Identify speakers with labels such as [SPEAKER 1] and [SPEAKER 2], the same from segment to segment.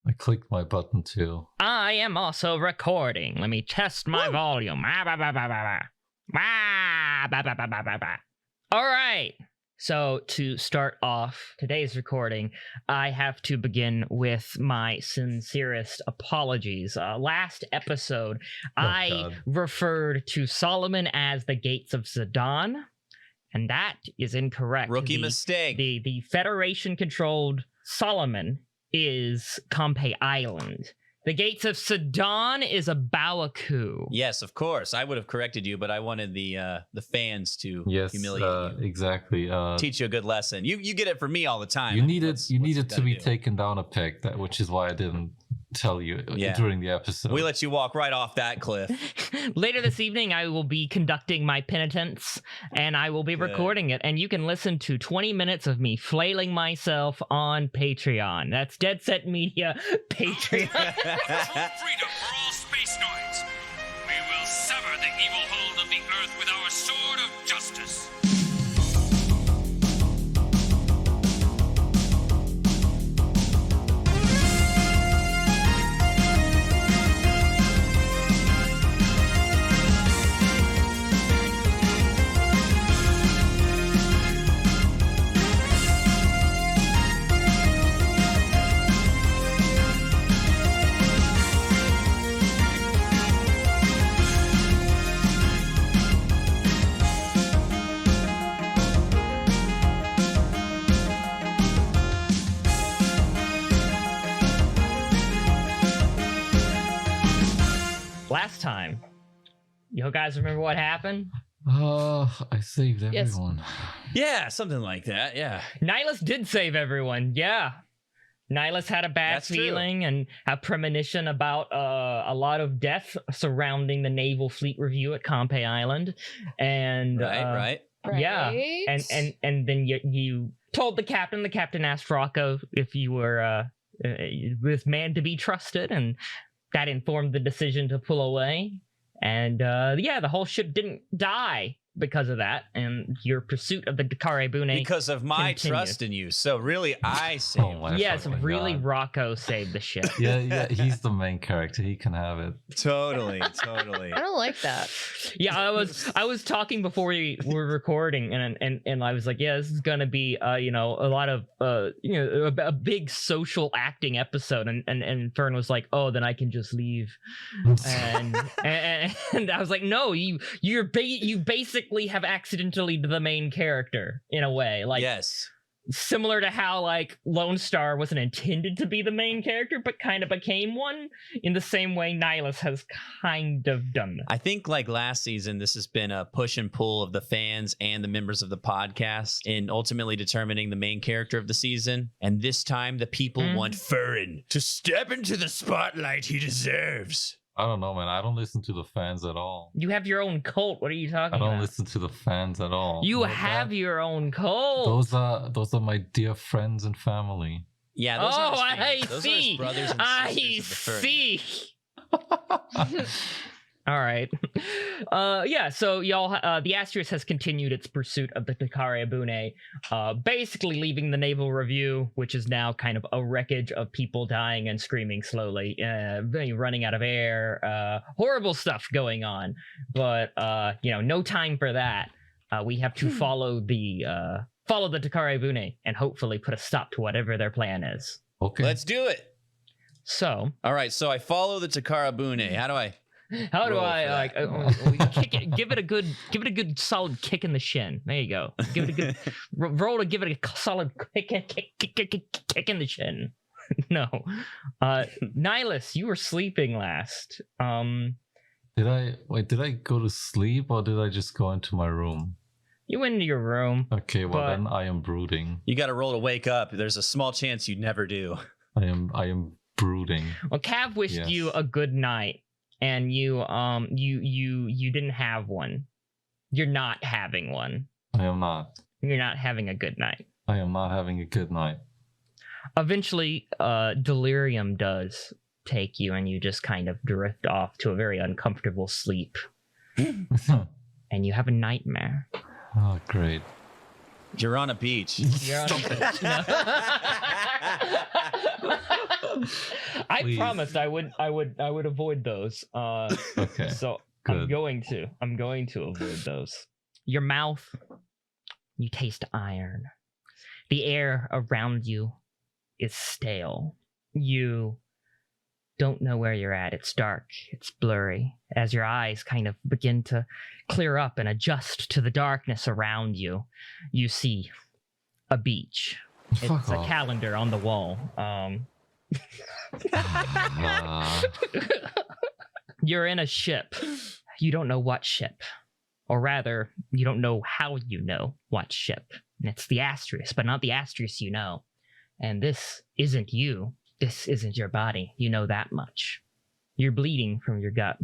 [SPEAKER 1] I clicked my button too.
[SPEAKER 2] I am also recording. Let me test my volume. All right. So to start off today's recording, I have to begin with my sincerest apologies. Last episode, I referred to Solomon as the Gates of Zidane, and that is incorrect.
[SPEAKER 3] Rookie mistake.
[SPEAKER 2] The Federation-controlled Solomon is Campe Island. The Gates of Zidane is a Bawaku.
[SPEAKER 3] Yes, of course. I would have corrected you, but I wanted the fans to humiliate you.
[SPEAKER 1] Exactly.
[SPEAKER 3] Teach you a good lesson. You get it from me all the time.
[SPEAKER 1] You needed to be taken down a peg, which is why I didn't tell you during the episode.
[SPEAKER 3] We let you walk right off that cliff.
[SPEAKER 2] Later this evening, I will be conducting my penitence, and I will be recording it, and you can listen to 20 minutes of me flailing myself on Patreon. That's Dead Set Media Patreon.
[SPEAKER 4] Freedom for all space noids. We will sever the evil hold of the Earth with our sword of justice.
[SPEAKER 2] Last time, you guys remember what happened?
[SPEAKER 1] I saved everyone.
[SPEAKER 3] Yeah, something like that. Yeah.
[SPEAKER 2] Nihilus did save everyone. Yeah. Nihilus had a bad feeling and a premonition about a lot of death surrounding the Naval Fleet Review at Campe Island. And
[SPEAKER 3] Right.
[SPEAKER 2] Yeah. And then you told the captain asked Rocco if you were this man to be trusted, and that informed the decision to pull away. And the whole ship didn't die because of that, and your pursuit of the Dakare Bune
[SPEAKER 3] because of my trust in you. So really, I saved.
[SPEAKER 2] God. Rocco saved the ship.
[SPEAKER 1] yeah, he's the main character. He can have it.
[SPEAKER 3] Totally.
[SPEAKER 5] I don't like that.
[SPEAKER 2] Yeah, I was talking before we were recording, and I was like, yeah, this is gonna be a lot of a big social acting episode, and Fern was like, oh, then I can just leave, and I was like, no, you basically have accidentally the main character in a way, like
[SPEAKER 3] yes,
[SPEAKER 2] similar to how like Lone Star wasn't intended to be the main character but kind of became one, in the same way Nihilus has kind of done.
[SPEAKER 3] I think like last season, this has been a push and pull of the fans and the members of the podcast in ultimately determining the main character of the season, and this time the people want Fern to step into the spotlight he deserves.
[SPEAKER 1] I don't know, man. I don't listen to the fans at all.
[SPEAKER 2] You have your own cult. What are you talking about?
[SPEAKER 1] I don't listen to the fans at all.
[SPEAKER 2] You have your own cult.
[SPEAKER 1] Those are my dear friends and family.
[SPEAKER 3] Yeah, those are his fans.
[SPEAKER 2] I
[SPEAKER 3] those
[SPEAKER 2] see.
[SPEAKER 3] Are his brothers and sisters of the Fern.
[SPEAKER 2] All right. So y'all, the Asterisk has continued its pursuit of the Dakare Bune, basically leaving the Naval Review, which is now kind of a wreckage of people dying and screaming slowly, running out of air, horrible stuff going on. But, no time for that. We have to follow the Dakare Bune and hopefully put a stop to whatever their plan is.
[SPEAKER 1] Okay.
[SPEAKER 3] Let's do it.
[SPEAKER 2] So.
[SPEAKER 3] All right, so I follow the Takara Bune.
[SPEAKER 2] How do I kick it? Give it a good solid kick in the shin. There you go. Give it a good roll to give it a solid kick in the shin. No, Nihilus, you were sleeping last.
[SPEAKER 1] Did I go to sleep or did I just go into my room?
[SPEAKER 2] You went into your room.
[SPEAKER 1] Okay, well then I am brooding.
[SPEAKER 3] You got to roll to wake up. There's a small chance you'd never do.
[SPEAKER 1] I am brooding.
[SPEAKER 2] Well, Cav wished you a good night. And you didn't have one. You're not having one.
[SPEAKER 1] I am not.
[SPEAKER 2] You're not having a good night.
[SPEAKER 1] I am not having a good night.
[SPEAKER 2] Eventually, delirium does take you, and you just kind of drift off to a very uncomfortable sleep. And you have a nightmare.
[SPEAKER 1] Oh, great.
[SPEAKER 3] You're on a beach.
[SPEAKER 2] You're on a beach. I promised I would avoid those.
[SPEAKER 1] Okay.
[SPEAKER 2] So
[SPEAKER 1] good.
[SPEAKER 2] I'm going to avoid those. Your mouth, you taste iron. The air around you is stale. You don't know where you're at. It's dark. It's blurry. As your eyes kind of begin to clear up and adjust to the darkness around you, you see a beach. It's a calendar on the wall. You're in a ship. You don't know what ship. Or rather, you don't know how you know what ship. And it's the Asterius, but not the Asterius you know. And this isn't you. This isn't your body. You know that much. You're bleeding from your gut.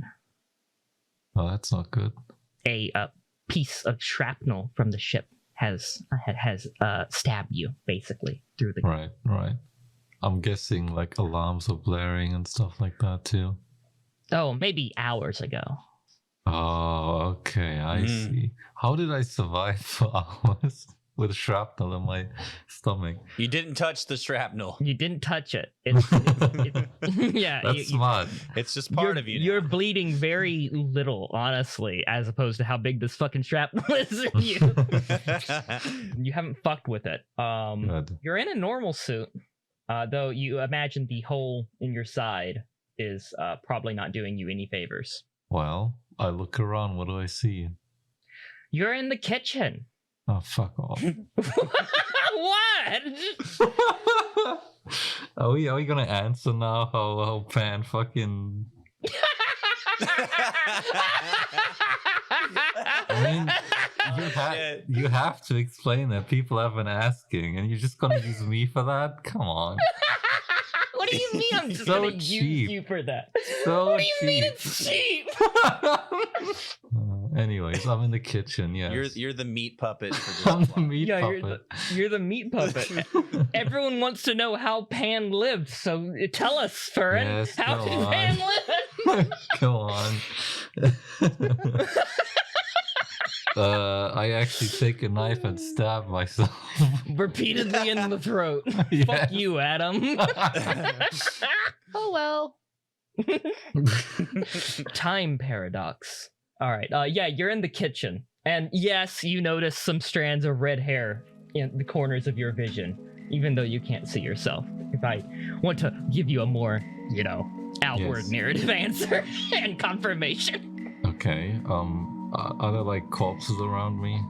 [SPEAKER 1] Oh, that's not good.
[SPEAKER 2] A piece of shrapnel from the ship has stabbed you, basically, through the gut.
[SPEAKER 1] Right. I'm guessing like alarms are blaring and stuff like that too.
[SPEAKER 2] Oh, maybe hours ago.
[SPEAKER 1] Oh, okay, I see. How did I survive for hours with shrapnel in my stomach?
[SPEAKER 3] You didn't touch the shrapnel.
[SPEAKER 2] You didn't touch it. Yeah,
[SPEAKER 1] that's smart.
[SPEAKER 3] It's just part of you now.
[SPEAKER 2] You're bleeding very little, honestly, as opposed to how big this fucking shrapnel is in you. You haven't fucked with it.
[SPEAKER 1] Good.
[SPEAKER 2] You're in a normal suit, though you imagine the hole in your side is probably not doing you any favors.
[SPEAKER 1] Well, I look around. What do I see?
[SPEAKER 2] You're in the kitchen.
[SPEAKER 1] Oh, fuck off.
[SPEAKER 2] What?
[SPEAKER 1] Are we gonna answer now how Pan fucking... I mean, you have to explain that. People have been asking, and you're just gonna use me for that? Come on.
[SPEAKER 2] What do you mean I'm just
[SPEAKER 1] so
[SPEAKER 2] gonna use you for that?
[SPEAKER 1] So
[SPEAKER 2] what do you mean it's cheap?
[SPEAKER 1] Anyways, I'm in the kitchen, yes.
[SPEAKER 3] You're the meat puppet for this
[SPEAKER 1] I'm
[SPEAKER 3] plot.
[SPEAKER 1] the meat puppet.
[SPEAKER 2] You're the meat puppet. Everyone wants to know how Pan lived, so tell us, Furin.
[SPEAKER 1] Yes,
[SPEAKER 2] how did Pan live?
[SPEAKER 1] Go on. I actually take a knife and stab myself.
[SPEAKER 2] Repeatedly in the throat.
[SPEAKER 1] Yes.
[SPEAKER 2] Fuck you, Adam.
[SPEAKER 5] Oh well.
[SPEAKER 2] Time paradox. All right. Yeah, you're in the kitchen. And yes, you notice some strands of red hair in the corners of your vision, even though you can't see yourself. If I want to give you a more, outward narrative answer and confirmation.
[SPEAKER 1] Okay. Are there like corpses around me?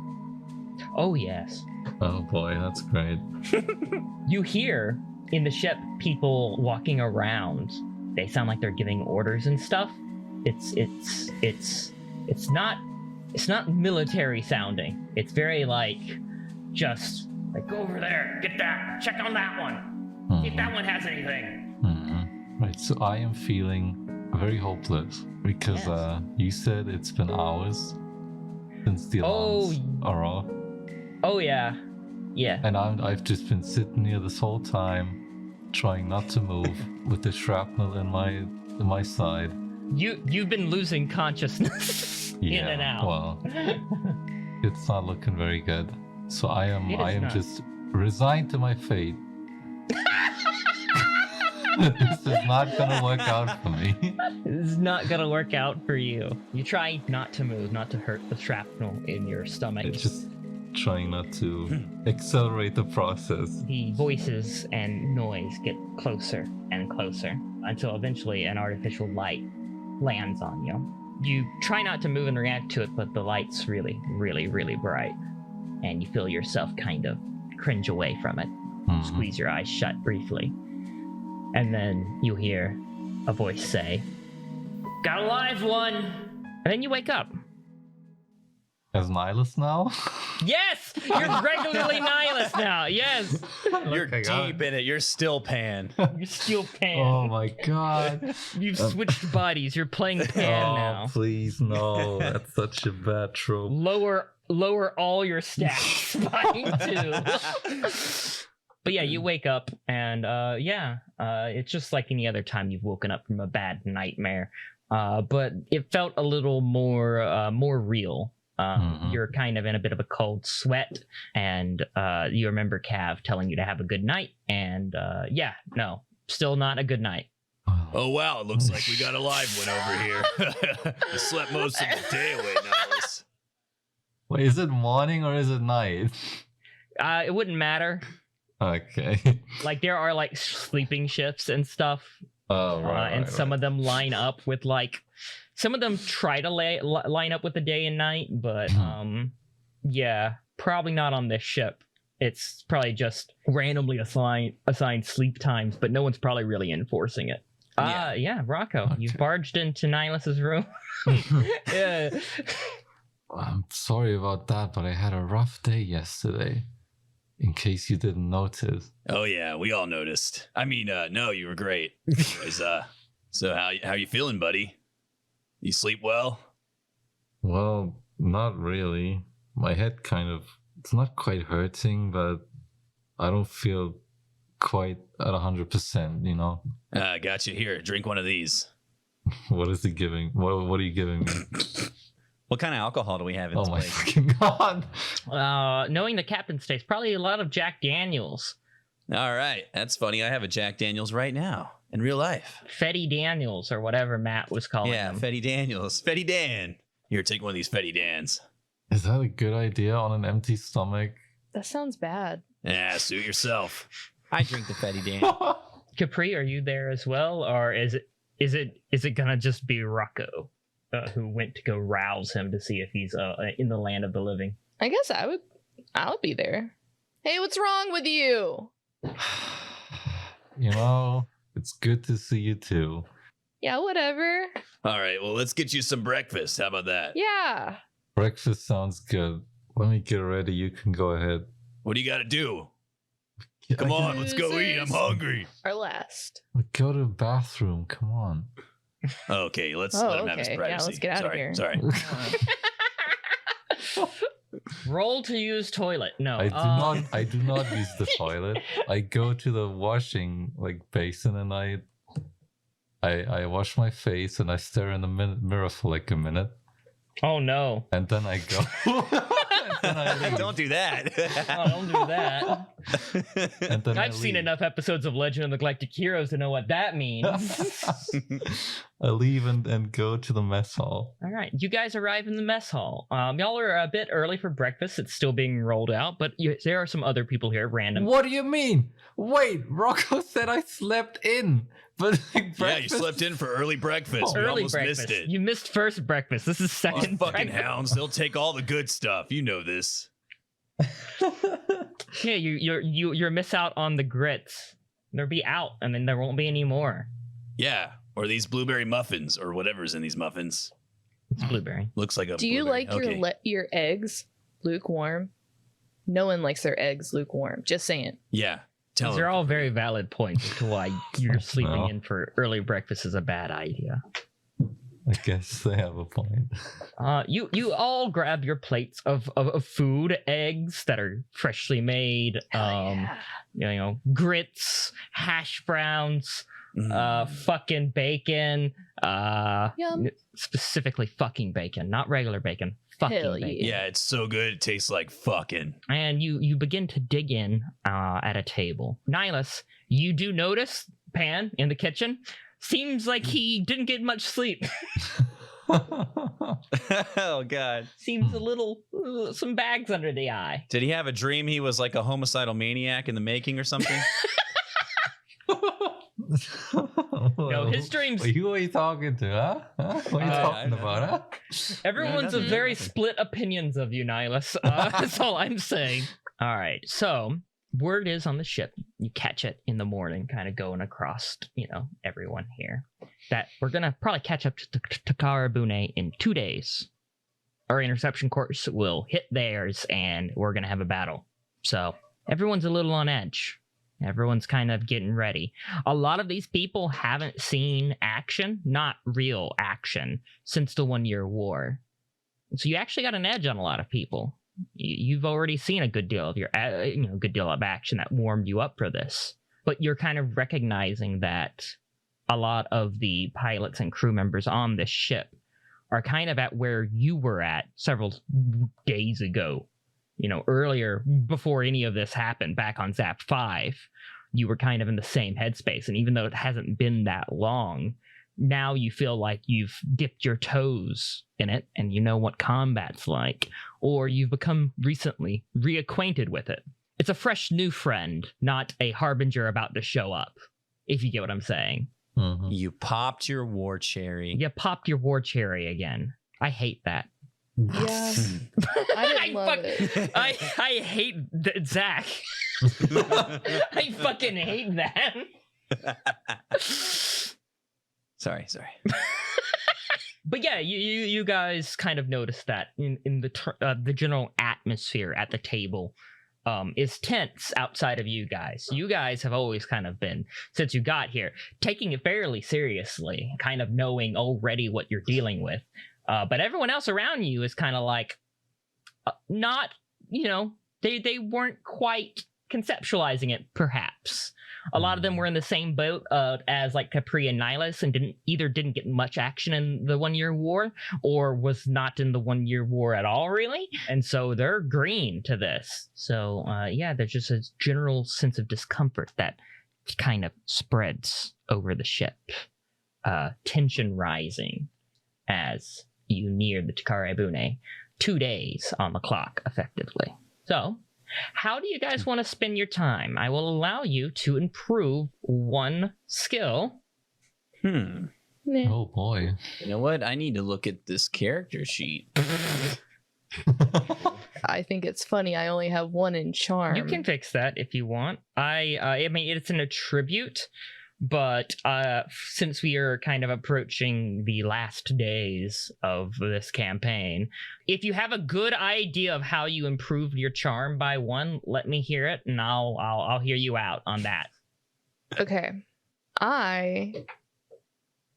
[SPEAKER 2] Oh, yes.
[SPEAKER 1] Oh boy, that's great.
[SPEAKER 2] You hear in the ship people walking around. They sound like they're giving orders and stuff. It's not military sounding. It's very just go over there, get that, check on that one. See if that one has anything.
[SPEAKER 1] Right, so I am feeling very hopeless because you said it's been hours since the alarms are off.
[SPEAKER 2] Oh yeah.
[SPEAKER 1] And I've just been sitting here this whole time, trying not to move with the shrapnel in my side.
[SPEAKER 2] You've been losing consciousness in and out.
[SPEAKER 1] Well, it's not looking very good. So I am just resigned to my fate. This is not gonna work out for me.
[SPEAKER 2] This is not gonna work out for you. You try not to move, not to hurt the shrapnel in your stomach.
[SPEAKER 1] It's just trying not to accelerate the process.
[SPEAKER 2] The voices and noise get closer and closer until eventually an artificial light lands on you. You try not to move and react to it, but the light's really, really, really bright. And you feel yourself kind of cringe away from it. Squeeze your eyes shut briefly. And then you hear a voice say, "Got a live one!" And then you wake up.
[SPEAKER 1] As Nihilus now?
[SPEAKER 2] Yes! You're regularly Nihilus now, yes!
[SPEAKER 3] You're deep in it. You're still Pan.
[SPEAKER 2] You're still Pan.
[SPEAKER 1] Oh my god.
[SPEAKER 2] You've switched bodies. You're playing Pan now.
[SPEAKER 1] Please, no. That's such a bad trope.
[SPEAKER 2] Lower all your stats by 2. But yeah, you wake up and it's just like any other time you've woken up from a bad nightmare. But it felt a little more real. You're kind of in a bit of a cold sweat, and you remember Cav telling you to have a good night, and still not a good night.
[SPEAKER 1] Oh,
[SPEAKER 3] Oh, wow. It looks like we got a live one over here. You slept most of the day away, Nihilus.
[SPEAKER 1] Wait, is it morning or is it night?
[SPEAKER 2] It wouldn't matter.
[SPEAKER 1] Okay.
[SPEAKER 2] Like, there are, like, sleeping shifts and stuff.
[SPEAKER 1] Oh, right.
[SPEAKER 2] And some of them line up with, like... Some of them try to line up with the day and night, but, yeah, probably not on this ship. It's probably just randomly assigned sleep times, but no one's probably really enforcing it. Yeah, Rocco,
[SPEAKER 1] Okay.
[SPEAKER 2] you've barged into Nihilus's room. Yeah.
[SPEAKER 1] I'm sorry about that, but I had a rough day yesterday. In case you didn't notice.
[SPEAKER 3] Oh, yeah. We all noticed. I mean, no, you were great. Anyways, so how you feeling, buddy? You sleep well?
[SPEAKER 1] Well, not really. My head it's not quite hurting, but I don't feel quite at 100%, you know?
[SPEAKER 3] Got you. Here, drink one of these.
[SPEAKER 1] What is he giving? What are you giving me?
[SPEAKER 3] What kind of alcohol do we have in
[SPEAKER 1] Oh
[SPEAKER 3] this
[SPEAKER 1] my
[SPEAKER 3] place?
[SPEAKER 1] fucking god.
[SPEAKER 2] Knowing the captain's taste, probably a lot of Jack Daniels.
[SPEAKER 3] All right. That's funny. I have a Jack Daniels right now in real life.
[SPEAKER 2] Feddie Daniels, or whatever Matt was calling
[SPEAKER 3] Yeah,
[SPEAKER 2] him.
[SPEAKER 3] Feddie Daniels. Feddie Dan. Here, take one of these Feddie Dans.
[SPEAKER 1] Is that a good idea on an empty stomach?
[SPEAKER 5] That sounds bad.
[SPEAKER 3] Yeah, suit yourself. I drink the Feddie Dan.
[SPEAKER 2] Capri, are you there as well, or is it gonna just be Rocco who went to go rouse him to see if he's in the land of the living?
[SPEAKER 5] I guess I'll be there. Hey, what's wrong with you?
[SPEAKER 1] You know, it's good to see you too.
[SPEAKER 5] Yeah, whatever.
[SPEAKER 3] All right, well, let's get you some breakfast. How about that?
[SPEAKER 5] Yeah.
[SPEAKER 1] Breakfast sounds good. Let me get ready. You can go ahead.
[SPEAKER 3] What do you got to do? Come on, let's go eat. I'm hungry.
[SPEAKER 5] Our last.
[SPEAKER 1] Go to the bathroom. Come on.
[SPEAKER 3] Okay, let's
[SPEAKER 5] Oh,
[SPEAKER 3] let him have his
[SPEAKER 5] okay. Yeah,
[SPEAKER 3] privacy.
[SPEAKER 5] let's get out of here.
[SPEAKER 3] Sorry.
[SPEAKER 2] Roll to use toilet. No,
[SPEAKER 1] I do not use the toilet. I go to the washing basin and I wash my face and I stare in the mirror for like a minute
[SPEAKER 2] Oh no!
[SPEAKER 1] and then I go. And then I leave.
[SPEAKER 3] Don't do that.
[SPEAKER 2] Oh, don't do that.
[SPEAKER 1] And then
[SPEAKER 2] I've seen
[SPEAKER 1] leave.
[SPEAKER 2] enough episodes of Legend of the Galactic Heroes to know what that means.
[SPEAKER 1] I leave and go to the mess hall.
[SPEAKER 2] All right, you guys arrive in the mess hall. Y'all are a bit early for breakfast. It's still being rolled out, but there are some other people here, random.
[SPEAKER 1] What do you mean? Wait, Rocco said I slept in. But
[SPEAKER 3] Yeah, you slept in for early breakfast. We
[SPEAKER 2] Early
[SPEAKER 3] almost
[SPEAKER 2] breakfast.
[SPEAKER 3] missed it.
[SPEAKER 2] You missed first breakfast. This is
[SPEAKER 3] These
[SPEAKER 2] second
[SPEAKER 3] fucking
[SPEAKER 2] breakfast.
[SPEAKER 3] hounds, they'll take all the good stuff. You know this.
[SPEAKER 2] Yeah, you're miss out on the grits. They'll be out, and then there won't be any more.
[SPEAKER 3] Yeah, or these blueberry muffins, or whatever's in these muffins.
[SPEAKER 2] It's blueberry.
[SPEAKER 3] Looks like a
[SPEAKER 5] Do you
[SPEAKER 3] blueberry.
[SPEAKER 5] like
[SPEAKER 3] Okay.
[SPEAKER 5] your eggs lukewarm? No one likes their eggs lukewarm. Just saying.
[SPEAKER 3] Yeah, tell
[SPEAKER 2] These are
[SPEAKER 3] him.
[SPEAKER 2] all very valid points as to why you're sleeping
[SPEAKER 1] No.
[SPEAKER 2] in for early breakfast is a bad idea.
[SPEAKER 1] I guess they have a point.
[SPEAKER 2] You all grab your plates of food, eggs that are freshly made, grits, hash browns, fucking bacon,
[SPEAKER 5] Yum.
[SPEAKER 2] specifically fucking bacon, not regular bacon, fucking
[SPEAKER 5] Hell yeah.
[SPEAKER 2] bacon.
[SPEAKER 3] Yeah, it's so good. It tastes like fucking.
[SPEAKER 2] And you begin to dig in at a table. Nihilus, you do notice Pan in the kitchen. Seems like he didn't get much sleep.
[SPEAKER 3] Oh, God.
[SPEAKER 2] Seems a little, some bags under the eye.
[SPEAKER 3] Did he have a dream he was like a homicidal maniac in the making or something?
[SPEAKER 2] No, his dreams.
[SPEAKER 1] Wait, who are you talking to, huh? What are you talking about, huh?
[SPEAKER 2] Everyone's
[SPEAKER 3] nothing,
[SPEAKER 2] very
[SPEAKER 3] nothing.
[SPEAKER 2] split opinions of you, Nihilus. That's all I'm saying. All right, so word is on the ship. You catch it in the morning, kind of going across, everyone here, that we're gonna probably catch up to Takara Bune in 2 days. Our interception course will hit theirs, and we're gonna have a battle. So everyone's a little on edge. Everyone's kind of getting ready. A lot of these people haven't seen action, not real action, since the 1 year war. So you actually got an edge on a lot of people. You've already seen a good deal of good deal of action that warmed you up for this. But you're kind of recognizing that a lot of the pilots and crew members on this ship are kind of at where you were at several days ago. Earlier, before any of this happened, back on Zap 5, you were kind of in the same headspace. And even though it hasn't been that long, now you feel like you've dipped your toes in it and you know what combat's like, or you've become recently reacquainted with it. It's a fresh new friend, not a harbinger about to show up, if you get what I'm saying.
[SPEAKER 1] Mhm.
[SPEAKER 3] You popped your war cherry.
[SPEAKER 2] You popped your war cherry again. I hate that.
[SPEAKER 5] Yeah. I didn't love it.
[SPEAKER 2] I hate Zach. I fucking hate that.
[SPEAKER 3] Sorry.
[SPEAKER 2] But yeah, you guys kind of noticed that in the general atmosphere at the table is tense outside of you guys. You guys have always kind of been, since you got here, taking it fairly seriously, kind of knowing already what you're dealing with. But everyone else around you is kind of like, not, they weren't quite conceptualizing it, perhaps. A lot of them were in the same boat as like Capri and Nihilus and didn't get much action in the 1 year war or was not in the 1 year war at all, really. And so they're green to this. So yeah, there's just a general sense of discomfort that kind of spreads over the ship. Tension rising as you near the Takare Bune. 2 days on the clock, effectively. So how do you guys want to spend your time? I will allow you to improve one skill.
[SPEAKER 5] Nah.
[SPEAKER 1] Oh boy.
[SPEAKER 3] You know what? I need to look at this character sheet.
[SPEAKER 5] I think it's funny. I only have one in charm.
[SPEAKER 2] You can fix that if you want. I mean, it's an attribute, but since we are kind of approaching the last days of this campaign, if you have a good idea of how you improved your charm by 1, let me hear it, and I'll hear you out on that.
[SPEAKER 5] Okay. I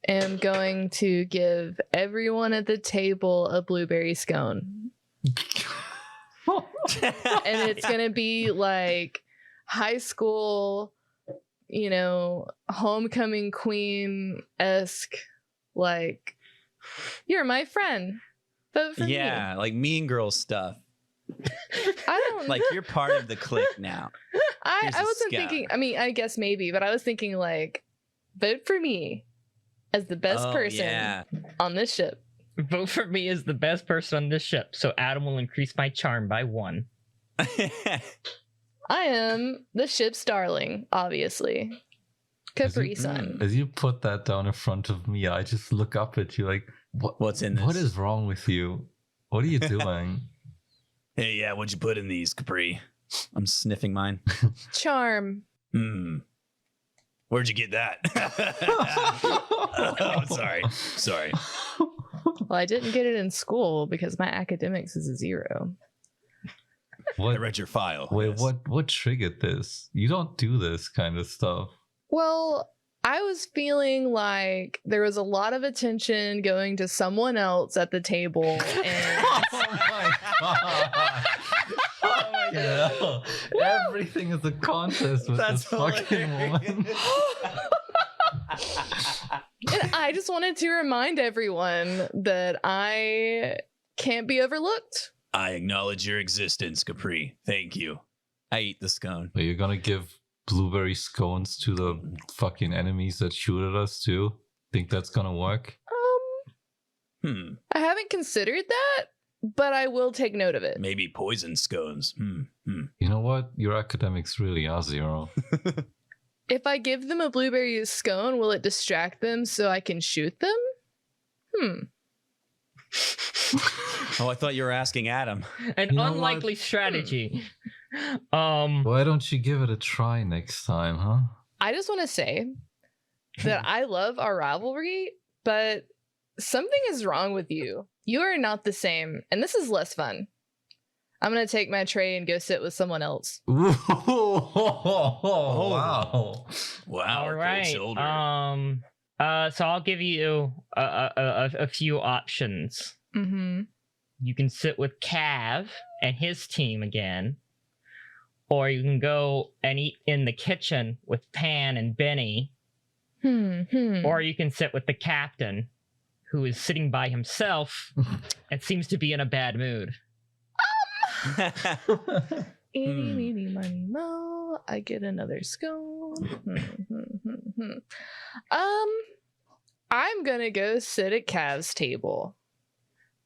[SPEAKER 5] am going to give everyone at the table a blueberry scone. And it's going to be like high school, homecoming queen-esque, like, you're my friend. Vote for me.
[SPEAKER 3] Yeah, like Mean Girl stuff.
[SPEAKER 5] I don't
[SPEAKER 3] Like you're part of the clique now. Here's
[SPEAKER 5] I
[SPEAKER 3] a
[SPEAKER 5] wasn't
[SPEAKER 3] scout.
[SPEAKER 5] thinking, I mean, I guess maybe, but I was thinking like, vote for me as the best person
[SPEAKER 3] Yeah.
[SPEAKER 5] on this ship.
[SPEAKER 2] Vote for me as the best person on this ship, so Adam will increase my charm by 1.
[SPEAKER 5] I am the ship's darling, obviously. Capri-Sun.
[SPEAKER 1] As you put that down in front of me, I just look up at you like,
[SPEAKER 3] What's in this?
[SPEAKER 1] what is wrong with you? What are you doing?
[SPEAKER 3] Hey, yeah, what'd you put in these, Capri? I'm sniffing mine.
[SPEAKER 5] Charm.
[SPEAKER 3] Where'd you get that? Oh, sorry.
[SPEAKER 5] Well, I didn't get it in school because my academics is a 0.
[SPEAKER 3] I
[SPEAKER 1] What?
[SPEAKER 3] read your file.
[SPEAKER 1] Wait,
[SPEAKER 3] yes.
[SPEAKER 1] what triggered this? You don't do this kind of stuff.
[SPEAKER 5] Well, I was feeling like there was a lot of attention going to someone else at the table, and
[SPEAKER 1] Oh my god! Oh my god! Everything is a contest with
[SPEAKER 3] That's
[SPEAKER 1] this fucking woman.
[SPEAKER 5] and I just wanted to remind everyone that I can't be overlooked.
[SPEAKER 3] I acknowledge your existence, Capri. Thank you. I eat the scone.
[SPEAKER 1] Are you gonna give blueberry scones to the fucking enemies that shoot at us too? Think that's gonna work?
[SPEAKER 5] I haven't considered that, but I will take note of it.
[SPEAKER 3] Maybe poison scones.
[SPEAKER 1] You know what? Your academics really are 0.
[SPEAKER 5] If I give them a blueberry scone, will it distract them so I can shoot them?
[SPEAKER 3] Oh, I thought you were asking Adam.
[SPEAKER 2] An
[SPEAKER 1] You know
[SPEAKER 2] unlikely strategy.
[SPEAKER 1] Why don't you give it a try next time, huh?
[SPEAKER 5] I just want to say that I love our rivalry, but something is wrong with you. You are not the same, and this is less fun. I'm going to take my tray and go sit with someone else.
[SPEAKER 1] Wow!
[SPEAKER 3] Wow.
[SPEAKER 2] All right.
[SPEAKER 3] Cold shoulder.
[SPEAKER 2] So I'll give you a few options.
[SPEAKER 5] Mm-hmm.
[SPEAKER 2] You can sit with Cav and his team again, or you can go and eat in the kitchen with Pan and Benny, or you can sit with the captain, who is sitting by himself and seems to be in a bad mood.
[SPEAKER 5] Eeny, meeny, miny, mo. I get another scone. I'm gonna go sit at Cav's table.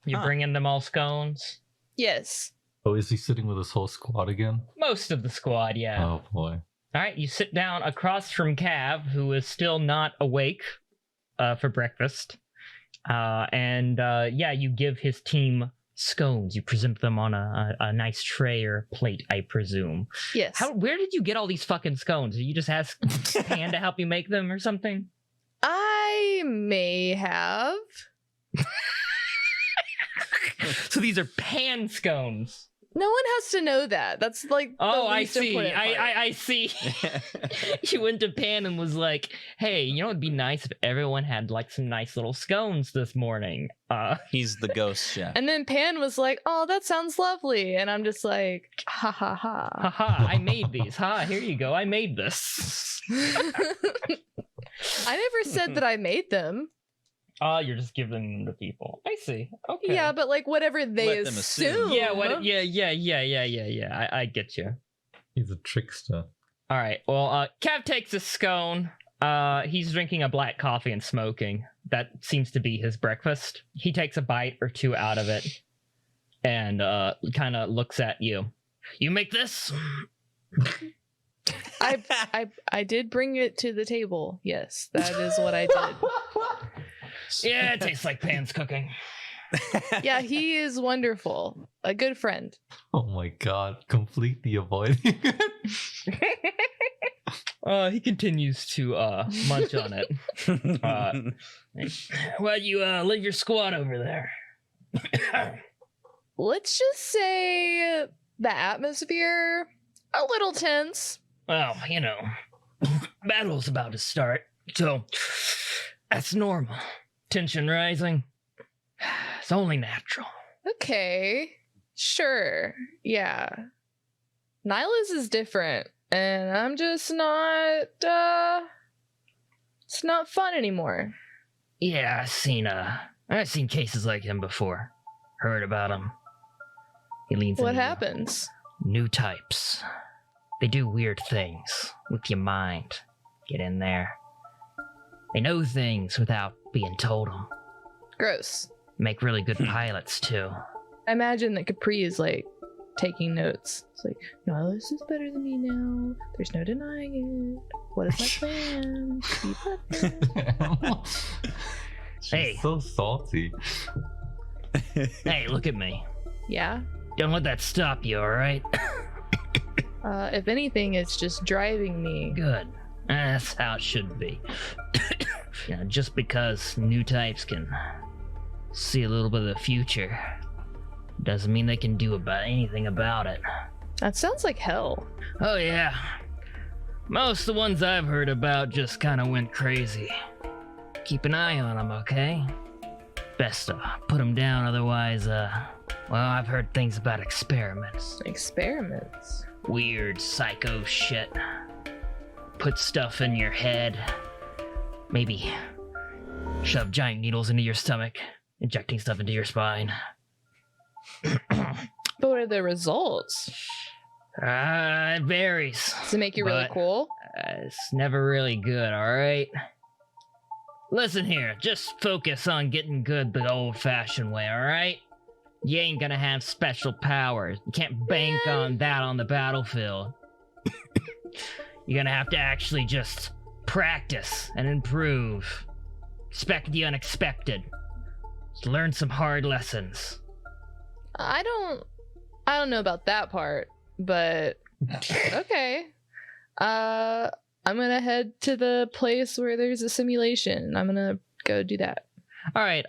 [SPEAKER 2] You bringing them all scones?
[SPEAKER 5] Yes.
[SPEAKER 1] Oh, is he sitting with his whole squad again?
[SPEAKER 2] Most of the squad, yeah.
[SPEAKER 1] Oh boy.
[SPEAKER 2] All right, you sit down across from Cav, who is still not awake for breakfast. You give his team scones. You present them on a nice tray or plate, I presume.
[SPEAKER 5] Yes.
[SPEAKER 2] Where did you get all these fucking scones? Did you just ask Pan to help you make them or something?
[SPEAKER 5] I may have.
[SPEAKER 2] So these are Pan scones.
[SPEAKER 5] No one has to know that. That's like the
[SPEAKER 2] I
[SPEAKER 5] least
[SPEAKER 2] see.
[SPEAKER 5] important part.
[SPEAKER 2] I see. You went to Pan and was like, "Hey, you know, it'd be nice if everyone had like some nice little scones this morning."
[SPEAKER 3] He's the ghost chef.
[SPEAKER 5] And then Pan was like, "Oh, that sounds lovely," and I'm just like, "Ha ha ha."
[SPEAKER 2] Haha, I made these. Ha, here you go. I made this.
[SPEAKER 5] I never said that I made them.
[SPEAKER 2] Oh, you're just giving them to people. I see. Okay.
[SPEAKER 5] Yeah, but like whatever they
[SPEAKER 3] Let them assume.
[SPEAKER 5] assume.
[SPEAKER 2] Yeah. I get you.
[SPEAKER 1] He's a trickster.
[SPEAKER 2] All right. Well, Cav takes a scone. He's drinking a black coffee and smoking. That seems to be his breakfast. He takes a bite or two out of it and kind of looks at you. You make this?
[SPEAKER 5] I did bring it to the table. Yes, that is what I did.
[SPEAKER 2] Yeah, it tastes like Pan's cooking.
[SPEAKER 5] Yeah, he is wonderful. A good friend.
[SPEAKER 1] Oh my god, completely avoiding it.
[SPEAKER 2] He continues to munch on it. Well, you leave your squad over there.
[SPEAKER 5] Let's just say the atmosphere a little tense.
[SPEAKER 2] Well, you know, battle's about to start, so that's normal. Tension rising. It's only natural.
[SPEAKER 5] Okay, sure, yeah. Nihilus is different, and I'm just not, it's not fun anymore.
[SPEAKER 2] Yeah, I've seen cases like him before. Heard about him. He leans
[SPEAKER 5] What
[SPEAKER 2] into you.
[SPEAKER 5] happens?
[SPEAKER 2] New types. They do weird things with your mind. Get in there. They know things without being told them.
[SPEAKER 5] Gross.
[SPEAKER 2] Make really good pilots, too.
[SPEAKER 5] I imagine that Capri is like taking notes. It's like, Nihilus is better than me now. There's no denying it. What is my plan? Be perfect.
[SPEAKER 1] She's
[SPEAKER 2] Hey.
[SPEAKER 1] so salty.
[SPEAKER 2] Hey, look at me.
[SPEAKER 5] Yeah.
[SPEAKER 2] Don't let that stop you, alright?
[SPEAKER 5] If anything, it's just driving me.
[SPEAKER 2] Good. That's how it should be. Just because new types can see a little bit of the future doesn't mean they can do anything about it.
[SPEAKER 5] That sounds like hell.
[SPEAKER 2] Oh yeah. Most of the ones I've heard about just kind of went crazy. Keep an eye on them, okay? Best put them down, otherwise, I've heard things about experiments.
[SPEAKER 5] Experiments.
[SPEAKER 2] Weird psycho shit. Put stuff in your head. Maybe shove giant needles into your stomach, injecting stuff into your spine.
[SPEAKER 5] But what are the results?
[SPEAKER 2] It varies.
[SPEAKER 5] Does it make you really
[SPEAKER 2] But-
[SPEAKER 5] cool?
[SPEAKER 2] It's never really good, alright? Listen here, just focus on getting good the old-fashioned way, alright? You ain't gonna have special powers. You can't bank on that on the battlefield. You're gonna have to actually just practice and improve. Expect the unexpected. Just learn some hard lessons.
[SPEAKER 5] I don't know about that part, but okay. I'm gonna head to the place where there's a simulation. I'm gonna go do that.
[SPEAKER 2] Alright,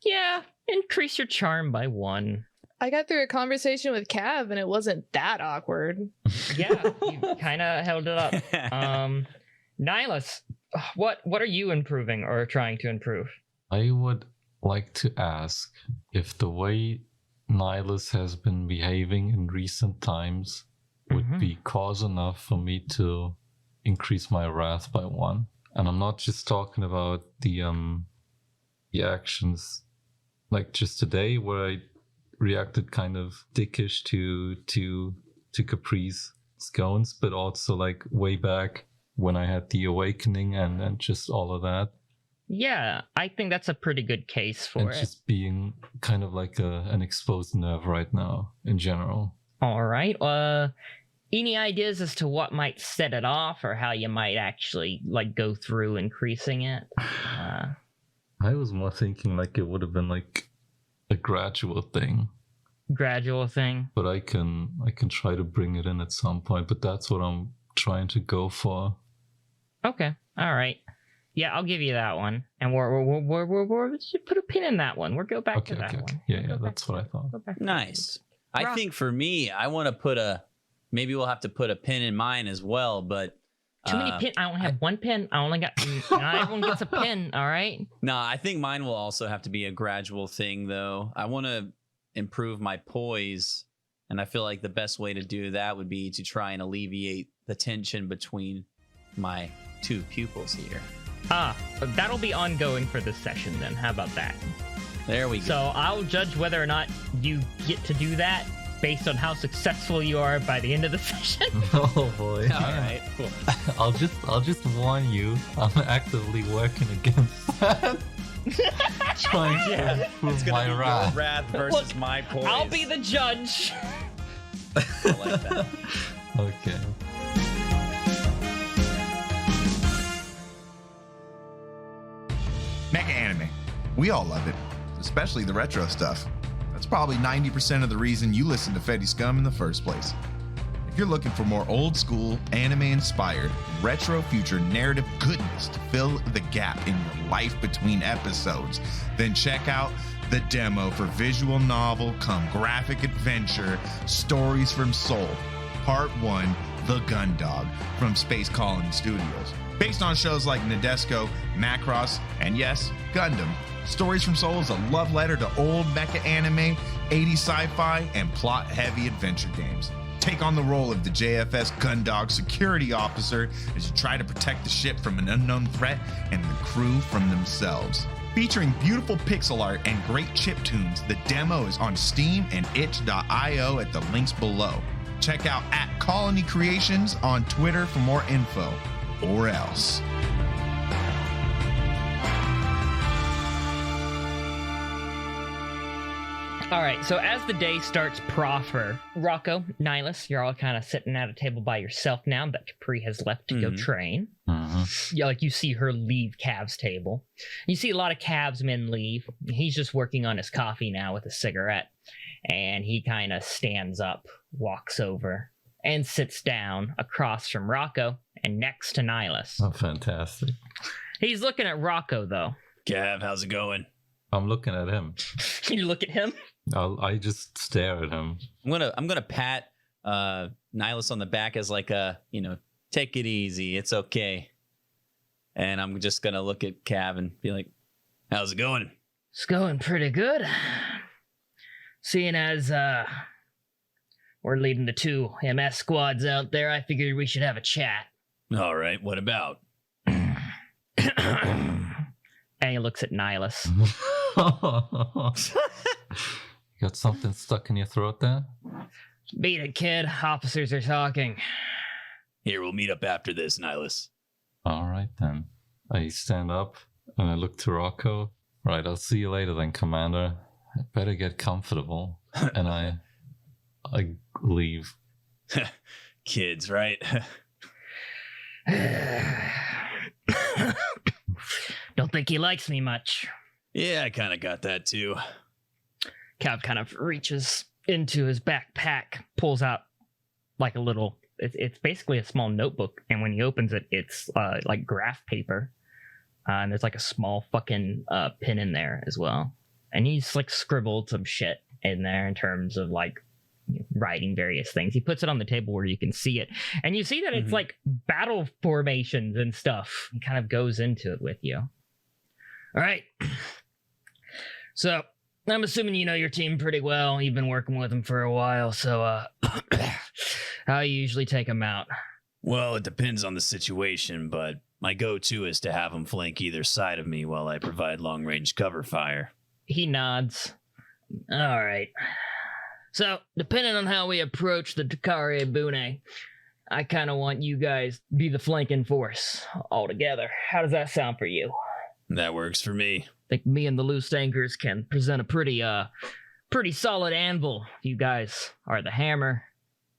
[SPEAKER 2] yeah, increase your charm by 1.
[SPEAKER 5] I got through a conversation with Cav and it wasn't that awkward.
[SPEAKER 2] Yeah, you kind of held it up. Nihilus, what are you improving or trying to improve?
[SPEAKER 1] I would like to ask if the way Nihilus has been behaving in recent times would be cause enough for me to increase my wrath by 1. And I'm not just talking about the actions like just today where I reacted kind of dickish to Caprice. scones, but also like way back when I had the awakening and just all of that.
[SPEAKER 2] Yeah, I think that's a pretty good case for
[SPEAKER 1] And
[SPEAKER 2] it.
[SPEAKER 1] just being kind of like an exposed nerve right now in general.
[SPEAKER 2] All right. Any ideas as to what might set it off, or how you might actually like go through increasing it?
[SPEAKER 1] I was more thinking like it would have been like a gradual thing.
[SPEAKER 2] Gradual thing.
[SPEAKER 1] But I can try to bring it in at some point, but that's what I'm trying to go for.
[SPEAKER 2] Okay. All right. Yeah, I'll give you that one. And we're just put a pin in that one. We'll go back to that one.
[SPEAKER 1] Yeah, that's what I thought.
[SPEAKER 3] Nice. I
[SPEAKER 2] Rock.
[SPEAKER 3] think for me, I want to put maybe we'll have to put a pin in mine as well, but
[SPEAKER 2] Too many pin. I only have one pin. I only got. Not everyone gets a pin. All right.
[SPEAKER 3] no, I think mine will also have to be a gradual thing, though. I want to improve my poise, and I feel like the best way to do that would be to try and alleviate the tension between my two pupils here.
[SPEAKER 2] That'll be ongoing for this session then. How about that?
[SPEAKER 3] There we go.
[SPEAKER 2] So I'll judge whether or not you get to do that based on how successful you are by the end of the session.
[SPEAKER 1] Oh boy.
[SPEAKER 3] All right, cool.
[SPEAKER 1] I'll just warn you, I'm actively working against that. Trying to improve
[SPEAKER 3] It's gonna
[SPEAKER 1] my
[SPEAKER 3] be your
[SPEAKER 1] wrath.
[SPEAKER 3] wrath versus
[SPEAKER 2] Look,
[SPEAKER 3] my poise.
[SPEAKER 2] I'll be the judge.
[SPEAKER 3] I like that.
[SPEAKER 1] Okay.
[SPEAKER 6] Mecha anime. We all love it, especially the retro stuff. That's probably 90% of the reason you listen to Feddie Scum in the first place. If you're looking for more old school, anime-inspired, retro future narrative goodness to fill the gap in your life between episodes, then check out the demo for visual novel come graphic adventure Stories from Seoul, Part 1, The Gundam, from Space Colony Studios. Based on shows like Nadesco, Macross, and yes, Gundam, Stories from Seoul is a love letter to old mecha anime, 80s sci-fi, and plot-heavy adventure games. Take on the role of the JFS Gundog security officer as you try to protect the ship from an unknown threat and the crew from themselves. Featuring beautiful pixel art and great chiptunes, the demo is on Steam and itch.io at the links below. Check out @Colony Creations on Twitter for more info, or else.
[SPEAKER 2] All right, so as the day starts proper, Rocco, Nihilus, you're all kind of sitting at a table by yourself now that Capri has left to go train. Yeah, like you see her leave Cav's table. You see a lot of Cav's men leave. He's just working on his coffee now with a cigarette. And he kind of stands up, walks over, and sits down across from Rocco and next to Nihilus.
[SPEAKER 1] Oh, fantastic.
[SPEAKER 2] He's looking at Rocco, though.
[SPEAKER 3] Gav, how's it going?
[SPEAKER 1] I'm looking at him.
[SPEAKER 2] You look at him?
[SPEAKER 1] I just stare at him.
[SPEAKER 3] I'm gonna pat Nihilus on the back as like take it easy, it's okay. And I'm just gonna look at Cav and be like, how's it going?
[SPEAKER 2] It's going pretty good. Seeing as we're leading the 2 MS squads out there, I figured we should have a chat.
[SPEAKER 3] All right, what about?
[SPEAKER 2] And he looks at Nihilus.
[SPEAKER 1] Got something stuck in your throat there?
[SPEAKER 2] Beat it, kid. Officers are talking.
[SPEAKER 3] Here, we'll meet up after this, Nihilus.
[SPEAKER 1] All right, then. I stand up and I look to Rocco. Right, I'll see you later then, Commander. I better get comfortable. And I leave.
[SPEAKER 3] Kids, right?
[SPEAKER 2] Don't think he likes me much.
[SPEAKER 3] Yeah, I kind of got that too.
[SPEAKER 2] Cav kind of reaches into his backpack, pulls out like a little, it's basically a small notebook. And when he opens it, it's like graph paper. And there's like a small fucking pen in there as well. And he's like scribbled some shit in there in terms of like writing various things. He puts it on the table where you can see it. And you see that it's like battle formations and stuff. He kind of goes into it with you. All right. So I'm assuming you know your team pretty well. You've been working with them for a while. So how you usually take them out?
[SPEAKER 3] Well, it depends on the situation, but my go-to is to have them flank either side of me while I provide long-range cover fire.
[SPEAKER 2] He nods. All right. So, depending on how we approach the Takare Bune, I kind of want you guys to be the flanking force all together. How does that sound for you?
[SPEAKER 3] That works for me.
[SPEAKER 2] Think me and the loose anchors can present a pretty solid anvil. You guys are the hammer.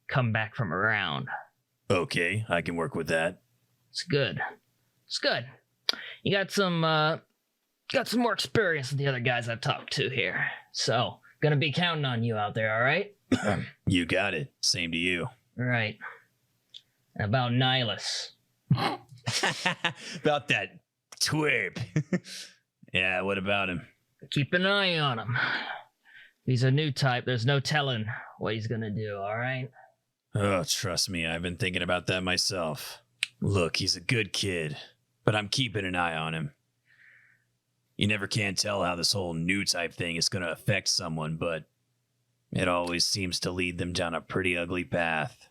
[SPEAKER 2] Come back from around.
[SPEAKER 3] Okay, I can work with that.
[SPEAKER 2] It's good. It's good. You got some more experience than the other guys I've talked to here. So, gonna be counting on you out there, all right?
[SPEAKER 3] You got it. Same to you.
[SPEAKER 2] Right. About Nihilus.
[SPEAKER 3] About that twerp. Yeah, what about him?
[SPEAKER 2] Keep an eye on him. He's a new type. There's no telling what he's gonna do, all right?
[SPEAKER 3] Oh, trust me, I've been thinking about that myself. Look, he's a good kid, but I'm keeping an eye on him. You never can tell how this whole new type thing is going to affect someone, but it always seems to lead them down a pretty ugly path.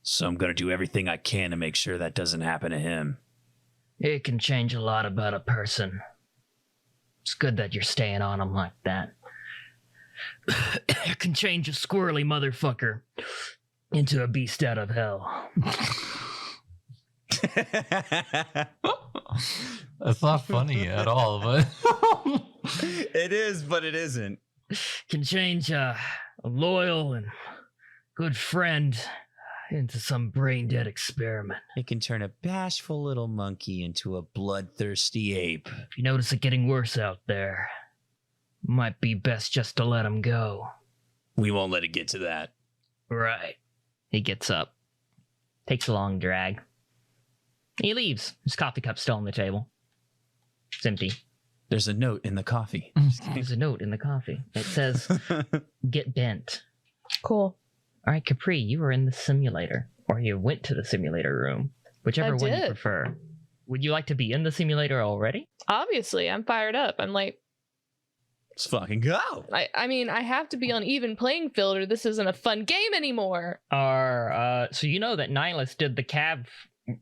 [SPEAKER 3] So I'm going to do everything I can to make sure that doesn't happen to him.
[SPEAKER 2] It can change a lot about a person. It's good that you're staying on him like that. It can change a squirrely motherfucker into a beast out of hell.
[SPEAKER 1] That's not funny at all, but
[SPEAKER 3] It is, but it isn't.
[SPEAKER 2] Can change a loyal and good friend into some brain-dead experiment.
[SPEAKER 3] It can turn a bashful little monkey into a bloodthirsty ape.
[SPEAKER 2] If you notice it getting worse out there, might be best just to let him go.
[SPEAKER 3] We won't let it get to that.
[SPEAKER 2] Right. He gets up. Takes a long drag. He leaves. His coffee cup's still on the table. It's empty.
[SPEAKER 3] There's a note in the coffee.
[SPEAKER 2] There's a note in the coffee. It says, get bent.
[SPEAKER 5] Cool.
[SPEAKER 2] All right, Capri, you were in the simulator. Or you went to the simulator room. Whichever
[SPEAKER 5] I
[SPEAKER 2] one you
[SPEAKER 5] did.
[SPEAKER 2] prefer. Would you like to be in the simulator already?
[SPEAKER 5] Obviously, I'm fired up. I'm like,
[SPEAKER 3] Let's fucking go.
[SPEAKER 5] I mean, I have to be on even playing field or this isn't a fun game anymore.
[SPEAKER 2] So you know that Nihilus did the cab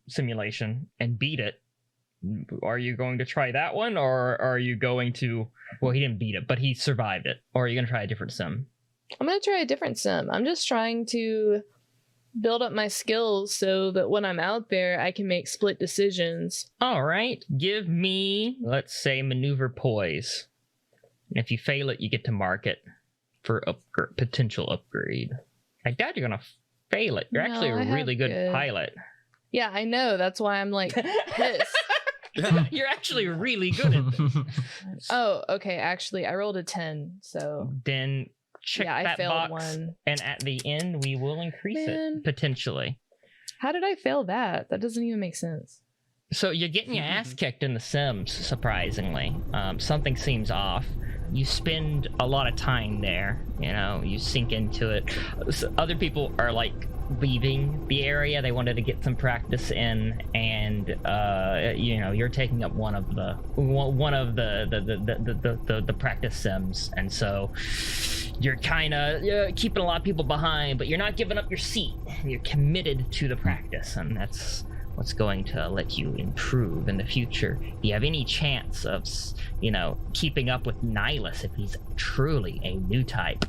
[SPEAKER 2] simulation and beat it. Are you going to try that one, or are you going to... Well, he didn't beat it, but he survived it. Or are you going to try a different sim?
[SPEAKER 5] I'm going to try a different sim. I'm just trying to build up my skills so that when I'm out there, I can make split decisions.
[SPEAKER 2] All right, give me, let's say, maneuver poise. And if you fail it, you get to mark it for potential upgrade. I doubt you're going to fail it. You're
[SPEAKER 5] No,
[SPEAKER 2] actually
[SPEAKER 5] I
[SPEAKER 2] a
[SPEAKER 5] have
[SPEAKER 2] really good
[SPEAKER 5] good.
[SPEAKER 2] pilot.
[SPEAKER 5] Yeah, I know. That's why I'm like pissed.
[SPEAKER 2] You're actually really good at this.
[SPEAKER 5] Oh, okay. Actually, I rolled a 10. So
[SPEAKER 2] Then check
[SPEAKER 5] yeah, I
[SPEAKER 2] that
[SPEAKER 5] failed
[SPEAKER 2] box,
[SPEAKER 5] one.
[SPEAKER 2] and at the end, we will increase
[SPEAKER 5] Man.
[SPEAKER 2] it, potentially.
[SPEAKER 5] How did I fail that? That doesn't even make sense.
[SPEAKER 2] So you're getting your ass kicked in The Sims, surprisingly. Something seems off. You spend a lot of time there, you know, you sink into it. So other people are like leaving the area. They wanted to get some practice in, and you know, you're taking up one of the practice sims, and so you're kind of keeping a lot of people behind, but you're not giving up your seat. You're committed to the practice, and that's what's going to let you improve in the future. If you have any chance of, you know, keeping up with Nihilus if he's truly a new type.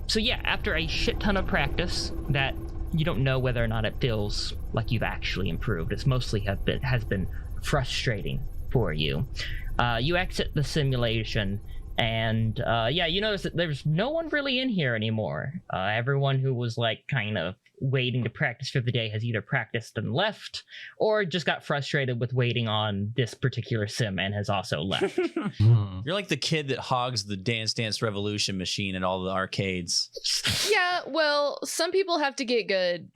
[SPEAKER 2] So yeah, after a shit ton of practice that you don't know whether or not it feels like you've actually improved. It's mostly has been frustrating for you. You exit the simulation, and yeah, you notice that there's no one really in here anymore. Everyone who was like kind of waiting to practice for the day has either practiced and left, or just got frustrated with waiting on this particular sim and has also left.
[SPEAKER 3] You're like the kid that hogs the Dance Dance Revolution machine at all the arcades.
[SPEAKER 5] Yeah, well, some people have to get good.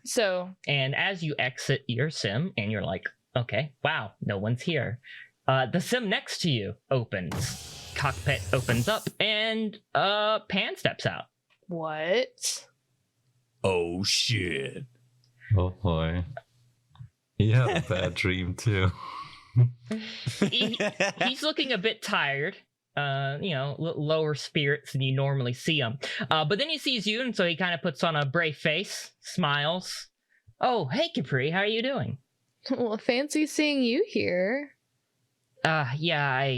[SPEAKER 5] So
[SPEAKER 2] And as you exit your sim, and you're like, okay, wow, no one's here. The sim next to you opens. Cockpit opens up, and Pan steps out.
[SPEAKER 5] what?
[SPEAKER 3] Oh shit.
[SPEAKER 1] Oh boy. He had a bad dream too.
[SPEAKER 2] He's looking a bit tired. You know, lower spirits than you normally see him. But then he sees you, and so he kind of puts on a brave face, smiles. Oh, hey, Capri, how are you doing?
[SPEAKER 5] Well, fancy seeing you here.
[SPEAKER 2] Yeah,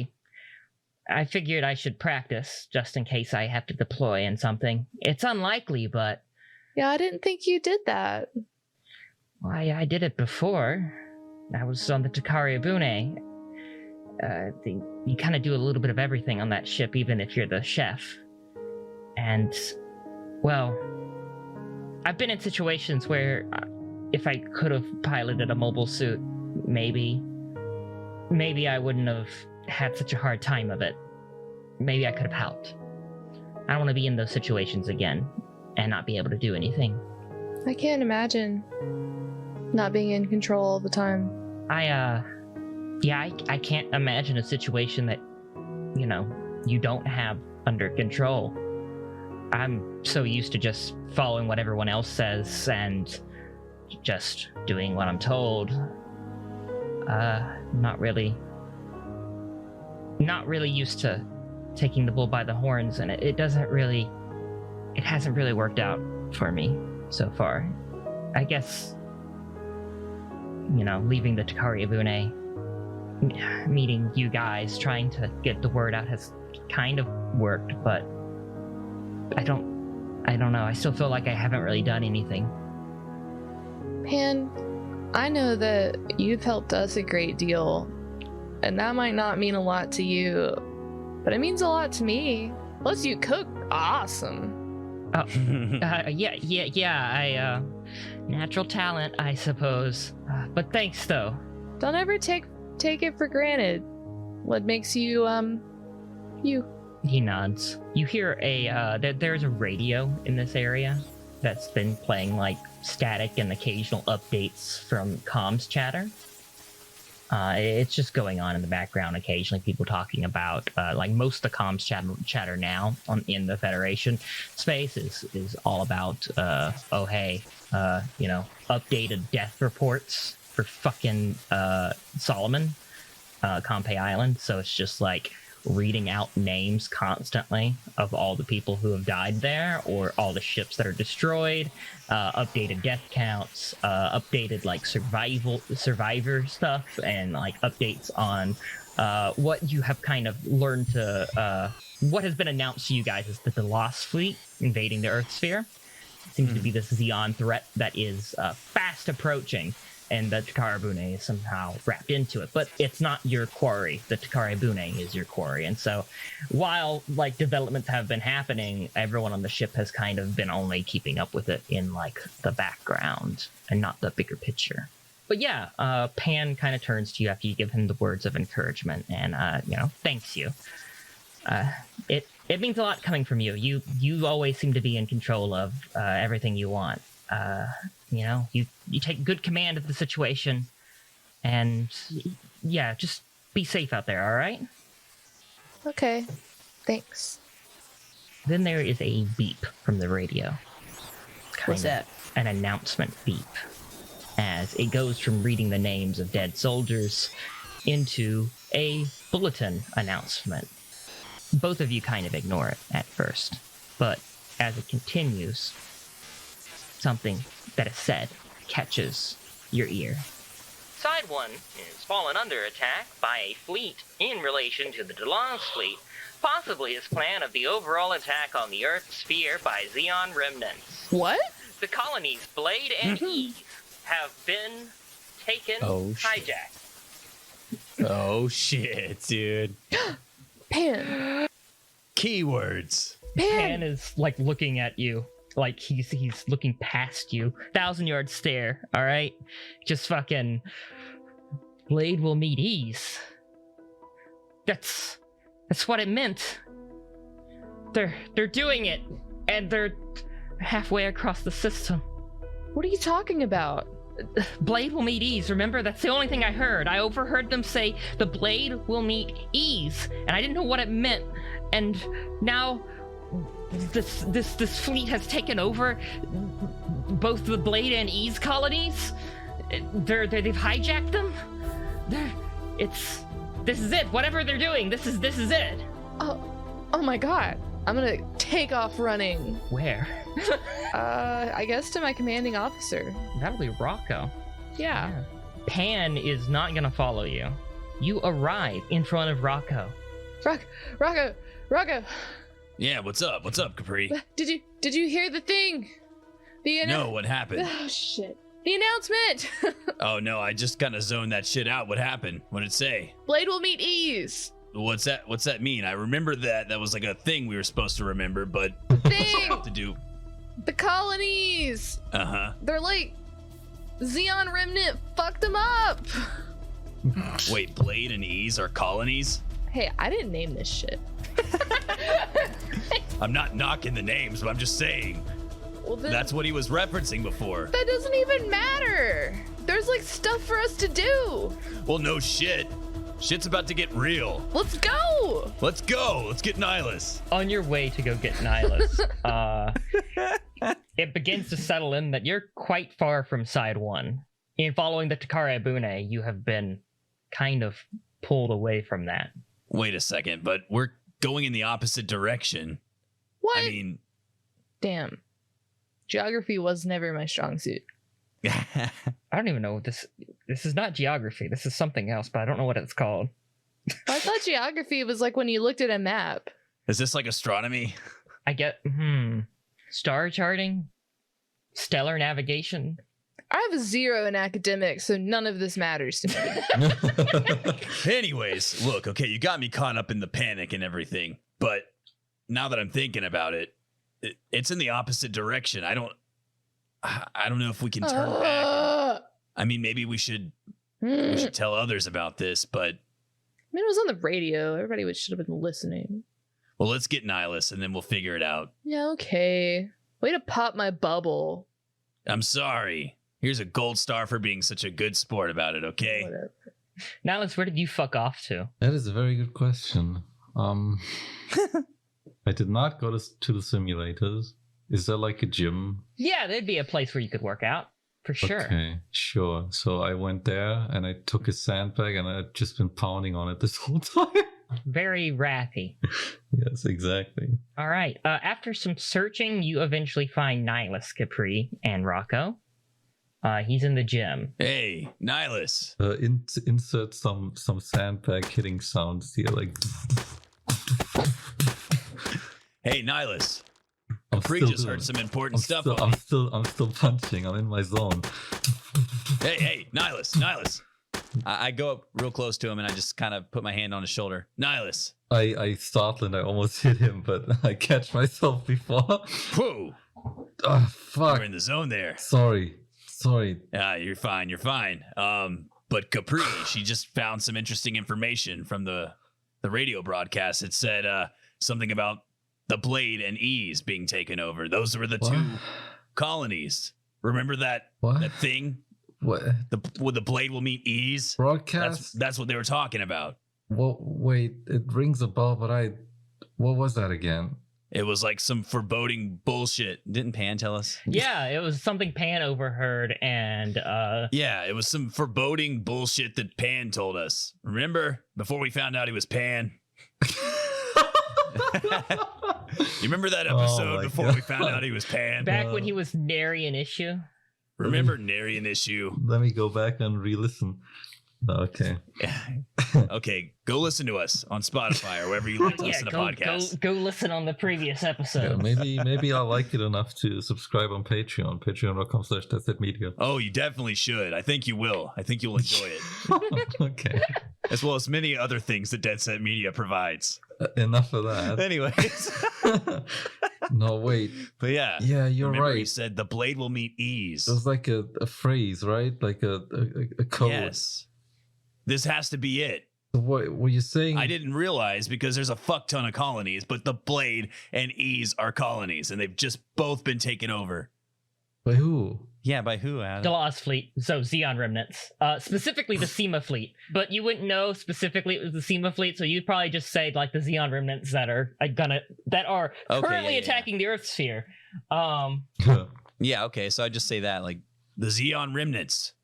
[SPEAKER 2] I figured I should practice just in case I have to deploy in something. It's unlikely, but
[SPEAKER 5] Yeah, I didn't think you did that.
[SPEAKER 2] I did it before. I was on the Takari Abune. You kind of do a little bit of everything on that ship, even if you're the chef. And, well, I've been in situations where if I could have piloted a mobile suit, maybe I wouldn't have had such a hard time of it. Maybe I could have helped. I don't want to be in those situations again and not be able to do anything.
[SPEAKER 5] I can't imagine not being in control all the time.
[SPEAKER 2] I can't imagine a situation that, you don't have under control. I'm so used to just following what everyone else says and just doing what I'm told. Not really used to taking the bull by the horns, and it hasn't really worked out for me so far. I guess, leaving the Takari Abune, meeting you guys, trying to get the word out has kind of worked, but I don't know. I still feel like I haven't really done anything.
[SPEAKER 5] Pan, I know that you've helped us a great deal, and that might not mean a lot to you, but it means a lot to me. Plus, you cook awesome.
[SPEAKER 2] Oh, yeah. Natural talent, I suppose. But thanks, though.
[SPEAKER 5] Don't ever take it for granted. What makes you, you?
[SPEAKER 2] He nods. You hear there's a radio in this area that's been playing, like, static and occasional updates from comms chatter. It's just going on in the background, occasionally people talking about, like, most of the comms chatter now in the Federation space is all about, updated death reports for fucking Solomon, Pompey Island. So it's just, like, reading out names constantly of all the people who have died there, or all the ships that are destroyed, updated death counts, updated like survivor stuff, and like updates on what you have kind of learned to what has been announced to you guys is that the Lost Fleet invading the Earth sphere. It seems to be this Xeon threat that is fast approaching, and the Takari Abune is somehow wrapped into it. But it's not your quarry. The Takari Abune is your quarry. And so while, like, developments have been happening, everyone on the ship has kind of been only keeping up with it in, like, the background and not the bigger picture. But yeah, Pan kind of turns to you after you give him the words of encouragement and, thanks you. It means a lot coming from you. You always seem to be in control of everything you want. You take good command of the situation, and yeah, just be safe out there, all right?
[SPEAKER 5] Okay, thanks.
[SPEAKER 2] Then there is a beep from the radio.
[SPEAKER 5] What's that?
[SPEAKER 2] An announcement beep, as it goes from reading the names of dead soldiers into a bulletin announcement. Both of you kind of ignore it at first, but as it continues, something that is said catches your ear. Side 1 is fallen under attack by a fleet in relation to the DeLonge fleet, possibly as plan of the overall attack on the Earth sphere by Xeon remnants.
[SPEAKER 5] What?
[SPEAKER 2] The colonies Blade and Eve have been taken hijacked.
[SPEAKER 3] Oh shit, dude.
[SPEAKER 5] Pan.
[SPEAKER 3] Keywords.
[SPEAKER 2] Pan is like looking at you. Like he's looking past you. 1,000-yard stare, all right? Just fucking Blade will meet ease. That's what it meant. They're doing it, and they're halfway across the system.
[SPEAKER 5] What are you talking about?
[SPEAKER 2] Blade will meet ease. Remember, that's the only thing I heard. I overheard them say the Blade will meet ease, and I didn't know what it meant. And now this fleet has taken over both the Blade and Ease colonies. They've hijacked them. This is it. Whatever they're doing, this is it.
[SPEAKER 5] Oh my god. I'm gonna take off running.
[SPEAKER 2] Where?
[SPEAKER 5] I guess to my commanding officer.
[SPEAKER 2] That'll be Rocco.
[SPEAKER 5] Yeah.
[SPEAKER 2] Pan is not gonna follow you. You arrive in front of Rocco.
[SPEAKER 5] Rocco.
[SPEAKER 3] Yeah, what's up? What's up, Capri?
[SPEAKER 5] Did you hear the thing?
[SPEAKER 3] No, what happened?
[SPEAKER 5] Oh shit. The announcement!
[SPEAKER 3] Oh no, I just kind of zoned that shit out. What happened? What did it say?
[SPEAKER 5] Blade will meet ease.
[SPEAKER 3] What's that mean? I remember that was like a thing we were supposed to remember, but
[SPEAKER 5] Thing!
[SPEAKER 3] to do.
[SPEAKER 5] The colonies!
[SPEAKER 3] Uh-huh.
[SPEAKER 5] They're like, Xeon Remnant fucked them up!
[SPEAKER 3] Wait, Blade and Ease are colonies?
[SPEAKER 5] Hey, I didn't name this shit.
[SPEAKER 3] I'm not knocking the names, but I'm just saying.
[SPEAKER 5] Well, then,
[SPEAKER 3] That's what he was referencing before.
[SPEAKER 5] that doesn't even matter. There's like stuff for us to do.
[SPEAKER 3] Well, no shit. Shit's about to get real.
[SPEAKER 5] Let's go.
[SPEAKER 3] Let's go. Let's get Nihilus.
[SPEAKER 2] On your way to go get Nihilus, it begins to settle in that you're quite far from side one. In following the Takara Abune, you have been kind of pulled away from that.
[SPEAKER 3] Wait a second, but we're going in the opposite direction.
[SPEAKER 5] What?
[SPEAKER 3] I mean,
[SPEAKER 5] Damn. Geography was never my strong suit.
[SPEAKER 2] I don't even know what this is not geography. This is something else, but I don't know what it's called.
[SPEAKER 5] I thought geography was like when you looked at a map.
[SPEAKER 3] is this like astronomy?
[SPEAKER 2] I get star charting, stellar navigation.
[SPEAKER 5] I have a 0 in academics, so none of this matters to me.
[SPEAKER 3] Anyways, look, okay, you got me caught up in the panic and everything, but now that I'm thinking about it, it's in the opposite direction. I don't know if we can turn back. I mean, maybe we should tell others about this, but
[SPEAKER 5] I mean, it was on the radio. Everybody should have been listening.
[SPEAKER 3] well, let's get Nihilus and then we'll figure it out.
[SPEAKER 5] Yeah, okay. Way to pop my bubble.
[SPEAKER 3] I'm sorry. Here's a gold star for being such a good sport about it, okay?
[SPEAKER 5] Whatever.
[SPEAKER 2] Nihilus, where did you fuck off to?
[SPEAKER 1] That is a very good question. I did not go to the simulators. Is there like a gym?
[SPEAKER 2] Yeah, there'd be a place where you could work out, for sure.
[SPEAKER 1] Okay, sure. So I went there and I took a sandbag and I'd just been pounding on it this whole time.
[SPEAKER 2] Very wrathy.
[SPEAKER 1] Yes, exactly.
[SPEAKER 2] All right. After some searching, you eventually find Nihilus, Capri, and Rocco. He's in the gym.
[SPEAKER 3] Hey, Nihilus.
[SPEAKER 1] Insert some sandbag hitting sounds here, like.
[SPEAKER 3] Hey, Nihilus.
[SPEAKER 1] I'm
[SPEAKER 3] Capri
[SPEAKER 1] still
[SPEAKER 3] just
[SPEAKER 1] doing
[SPEAKER 3] heard
[SPEAKER 1] it.
[SPEAKER 3] some important stuff.
[SPEAKER 1] I'm still punching. I'm in my zone.
[SPEAKER 3] Hey, Nihilus. I go up real close to him and I just kind of put my hand on his shoulder. Nihilus.
[SPEAKER 1] I startled and I almost hit him, but I catch myself before.
[SPEAKER 3] Whoa.
[SPEAKER 1] Oh, fuck.
[SPEAKER 3] You're in the zone there.
[SPEAKER 1] Sorry.
[SPEAKER 3] You're fine. But Capri, she just found some interesting information from the radio broadcast. It said something about the Blade and Ease being taken over. Those were the
[SPEAKER 1] What?
[SPEAKER 3] two colonies. Remember that
[SPEAKER 1] What?
[SPEAKER 3] that thing?
[SPEAKER 1] What?
[SPEAKER 3] The Blade will meet Ease.
[SPEAKER 1] Broadcast?
[SPEAKER 3] That's what they were talking about.
[SPEAKER 1] Well, wait, it rings a bell, but what was that again?
[SPEAKER 3] It was like some foreboding bullshit. Didn't Pan tell us?
[SPEAKER 2] Yeah, it was something Pan overheard, and
[SPEAKER 3] Yeah, it was some foreboding bullshit that Pan told us. Remember? Before we found out he was Pan. You remember that episode
[SPEAKER 1] my
[SPEAKER 3] before
[SPEAKER 1] God.
[SPEAKER 3] we found out he was Pan?
[SPEAKER 2] back when he was nary an issue.
[SPEAKER 3] Remember Narian issue?
[SPEAKER 1] Let me go back and re-listen. Okay.
[SPEAKER 3] Okay, go listen to us on Spotify or wherever you like to listen to podcasts.
[SPEAKER 2] go listen on the previous
[SPEAKER 1] Yeah,
[SPEAKER 2] episode.
[SPEAKER 1] maybe I'll like it enough to subscribe on Patreon. Patreon.com/that'sitmedia.
[SPEAKER 3] Oh, you definitely should. I think you will. I think you'll enjoy it.
[SPEAKER 1] Okay.
[SPEAKER 3] As well as many other things that Dead Set Media provides.
[SPEAKER 1] Enough of that.
[SPEAKER 3] Anyways.
[SPEAKER 1] No, wait.
[SPEAKER 3] But yeah.
[SPEAKER 1] Yeah, you're
[SPEAKER 3] Remember
[SPEAKER 1] right.
[SPEAKER 3] he said the blade will meet Ease.
[SPEAKER 1] There's like a phrase, right? Like a code.
[SPEAKER 3] Yes. This has to be it.
[SPEAKER 1] So what were you saying?
[SPEAKER 3] I didn't realize because there's a fuck ton of colonies, but the Blade and Ease are colonies, and they've just both been taken over.
[SPEAKER 1] By who?
[SPEAKER 3] Yeah, by who, Adam?
[SPEAKER 2] The Lost Fleet, so Xeon remnants, specifically the SEMA fleet. But you wouldn't know specifically it was the SEMA fleet, so you'd probably just say like the Xeon remnants that are currently attacking the Earth sphere.
[SPEAKER 3] Yeah, okay, so I just say that, like, the Xeon remnants.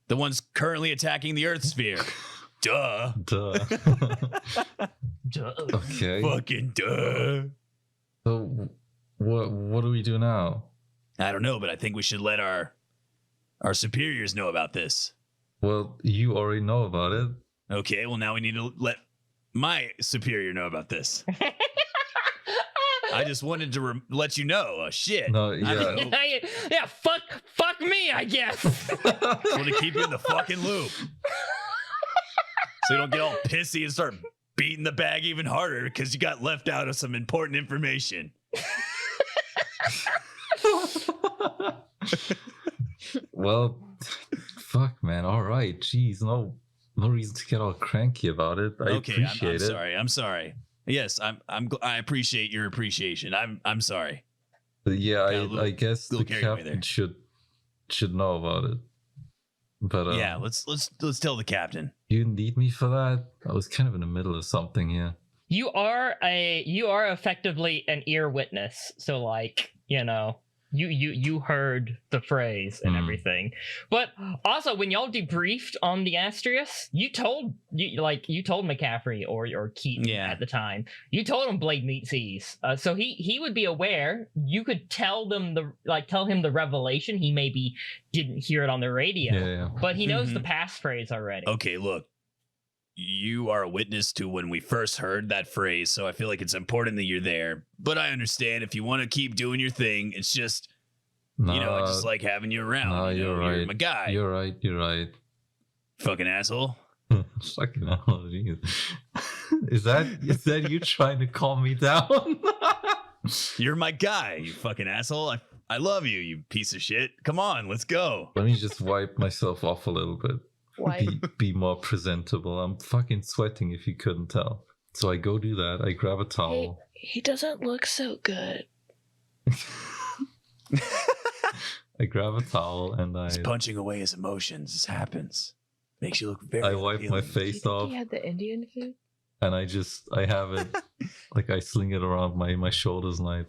[SPEAKER 3] The ones currently attacking the Earth sphere. Duh.
[SPEAKER 1] Duh.
[SPEAKER 2] Duh.
[SPEAKER 1] Okay.
[SPEAKER 3] Fucking duh.
[SPEAKER 1] So what do we do now?
[SPEAKER 3] I don't know, but I think we should let our superiors know about this.
[SPEAKER 1] Well, you already know about it.
[SPEAKER 3] Okay, well now we need to let my superior know about this. I just wanted to let you know. Shit.
[SPEAKER 1] No, yeah.
[SPEAKER 2] Yeah, fuck me, I guess.
[SPEAKER 3] I want to keep you in the fucking loop. So you don't get all pissy and start beating the bag even harder because you got left out of some important information.
[SPEAKER 1] Well, fuck, man. All right. Jeez, no reason to get all cranky about it. I appreciate it.
[SPEAKER 3] I'm sorry. Yes, I appreciate your appreciation. I'm sorry.
[SPEAKER 1] Yeah, I guess the
[SPEAKER 3] carried away
[SPEAKER 1] captain should know about it. But
[SPEAKER 3] yeah, let's tell the captain.
[SPEAKER 1] You need me for that? I was kind of in the middle of something here.
[SPEAKER 2] You are effectively an ear witness, so like, you know, you heard the phrase and everything. But also, when y'all debriefed on the Astrius, you told McCaffrey or Keaton at the time. You told him Blade meets Ease, so he would be aware. You could tell him the revelation. He maybe didn't hear it on the radio, but he knows the passphrase already.
[SPEAKER 3] Okay, look. You are a witness to when we first heard that phrase, so I feel like it's important that you're there. But I understand if you want to keep doing your thing, it's just, I just like having you around.
[SPEAKER 1] No, you're right.
[SPEAKER 3] You're my guy.
[SPEAKER 1] You're right.
[SPEAKER 3] Fucking asshole.
[SPEAKER 1] Fucking hell, jeez. Is that you trying to calm me down?
[SPEAKER 3] You're my guy, you fucking asshole. I love you, you piece of shit. Come on, let's go.
[SPEAKER 1] Let me just wipe myself off a little bit.
[SPEAKER 5] Why?
[SPEAKER 1] Be more presentable. I'm fucking sweating if you couldn't tell. So I go do that. I grab a towel.
[SPEAKER 5] He doesn't look so good.
[SPEAKER 1] I grab a towel and
[SPEAKER 3] He's punching away his emotions. This happens. Makes you look very
[SPEAKER 1] I wipe my
[SPEAKER 5] Do you
[SPEAKER 1] face
[SPEAKER 5] think
[SPEAKER 1] off
[SPEAKER 5] he had the Indian food?
[SPEAKER 1] and I have it like I sling it around my shoulders and I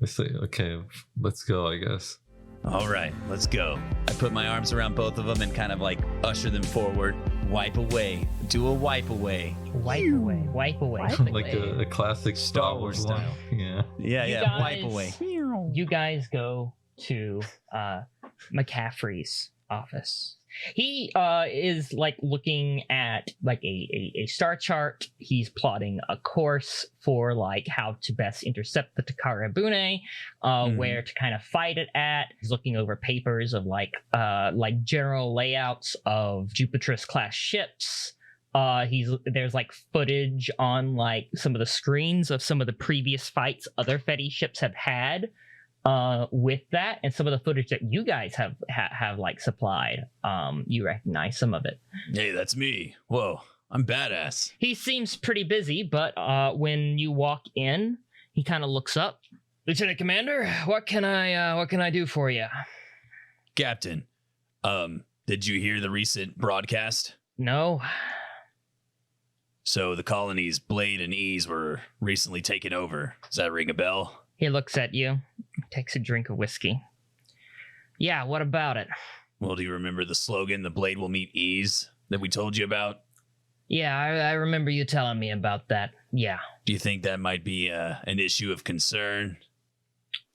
[SPEAKER 1] say, okay, let's go, I guess.
[SPEAKER 3] All right, let's go. I put my arms around both of them and kind of like usher them forward. Wipe away. Do a wipe away.
[SPEAKER 2] Wipe away.
[SPEAKER 5] Wipe
[SPEAKER 1] Like a classic Star Wars
[SPEAKER 3] style.
[SPEAKER 1] Yeah.
[SPEAKER 3] Yeah, wipe away.
[SPEAKER 2] You guys go to McCaffrey's office. He is like looking at like a star chart. He's plotting a course for like how to best intercept the Takara Bune, where to kind of fight it at. He's looking over papers of like general layouts of Jupiterus class ships. There's like footage on like some of the screens of some of the previous fights other Feddie ships have had. With that and some of the footage that you guys have like supplied, you recognize some of it.
[SPEAKER 3] Hey, that's me. Whoa, I'm badass.
[SPEAKER 2] He seems pretty busy, but when you walk in, he kind of looks up. Lieutenant Commander, what can I do for you?
[SPEAKER 3] Captain, did you hear the recent broadcast?
[SPEAKER 2] No.
[SPEAKER 3] So the colonies Blade and Ease were recently taken over. Does that ring a bell?
[SPEAKER 2] He looks at you, takes a drink of whiskey. Yeah, what about it?
[SPEAKER 3] Well, do you remember the slogan, the Blade will meet Ease, that we told you about?
[SPEAKER 2] Yeah, I remember you telling me about that. Yeah.
[SPEAKER 3] Do you think that might be an issue of concern?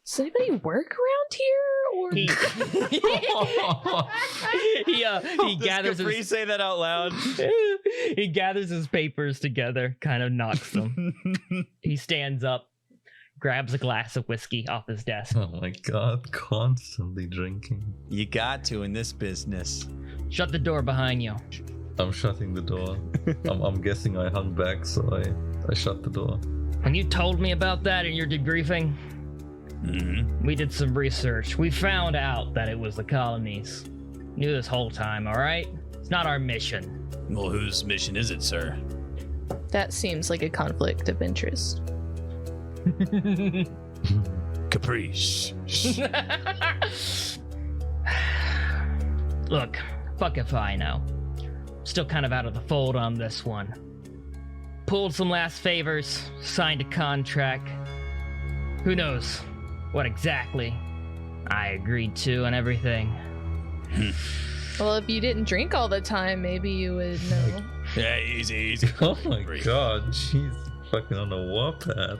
[SPEAKER 5] Does anybody work around here? Or
[SPEAKER 2] he gathers
[SPEAKER 3] Capri say that out loud?
[SPEAKER 2] He gathers his papers together, kind of knocks them. He stands up, grabs a glass of whiskey off his desk.
[SPEAKER 1] Oh my god, constantly drinking.
[SPEAKER 3] You got to in this business.
[SPEAKER 2] Shut the door behind you.
[SPEAKER 1] I'm shutting the door. I'm guessing I hung back, so I shut the door.
[SPEAKER 2] When you told me about that in your debriefing, we did some research. We found out that it was the colonies. Knew this whole time, all right? It's not our mission.
[SPEAKER 3] Well, whose mission is it, sir?
[SPEAKER 5] that seems like a conflict of interest.
[SPEAKER 3] Caprice.
[SPEAKER 2] Look, fuck if I know. Still kind of out of the fold on this one. Pulled some last favors, signed a contract. Who knows what exactly I agreed to and everything.
[SPEAKER 5] Well, if you didn't drink all the time, maybe you would know.
[SPEAKER 3] Yeah, easy.
[SPEAKER 1] Oh my god, she's fucking on a warpath.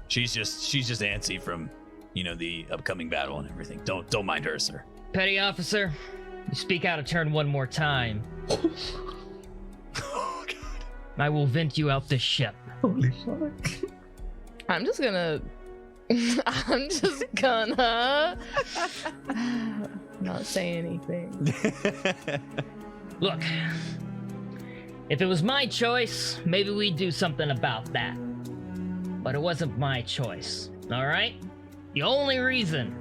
[SPEAKER 3] She's just antsy from, the upcoming battle and everything. Don't mind her, sir.
[SPEAKER 2] Petty officer, you speak out of turn one more time.
[SPEAKER 3] Oh god.
[SPEAKER 2] I will vent you out this ship.
[SPEAKER 1] Holy fuck.
[SPEAKER 5] I'm just gonna not say anything.
[SPEAKER 2] Look, if it was my choice, maybe we'd do something about that. But it wasn't my choice, all right? The only reason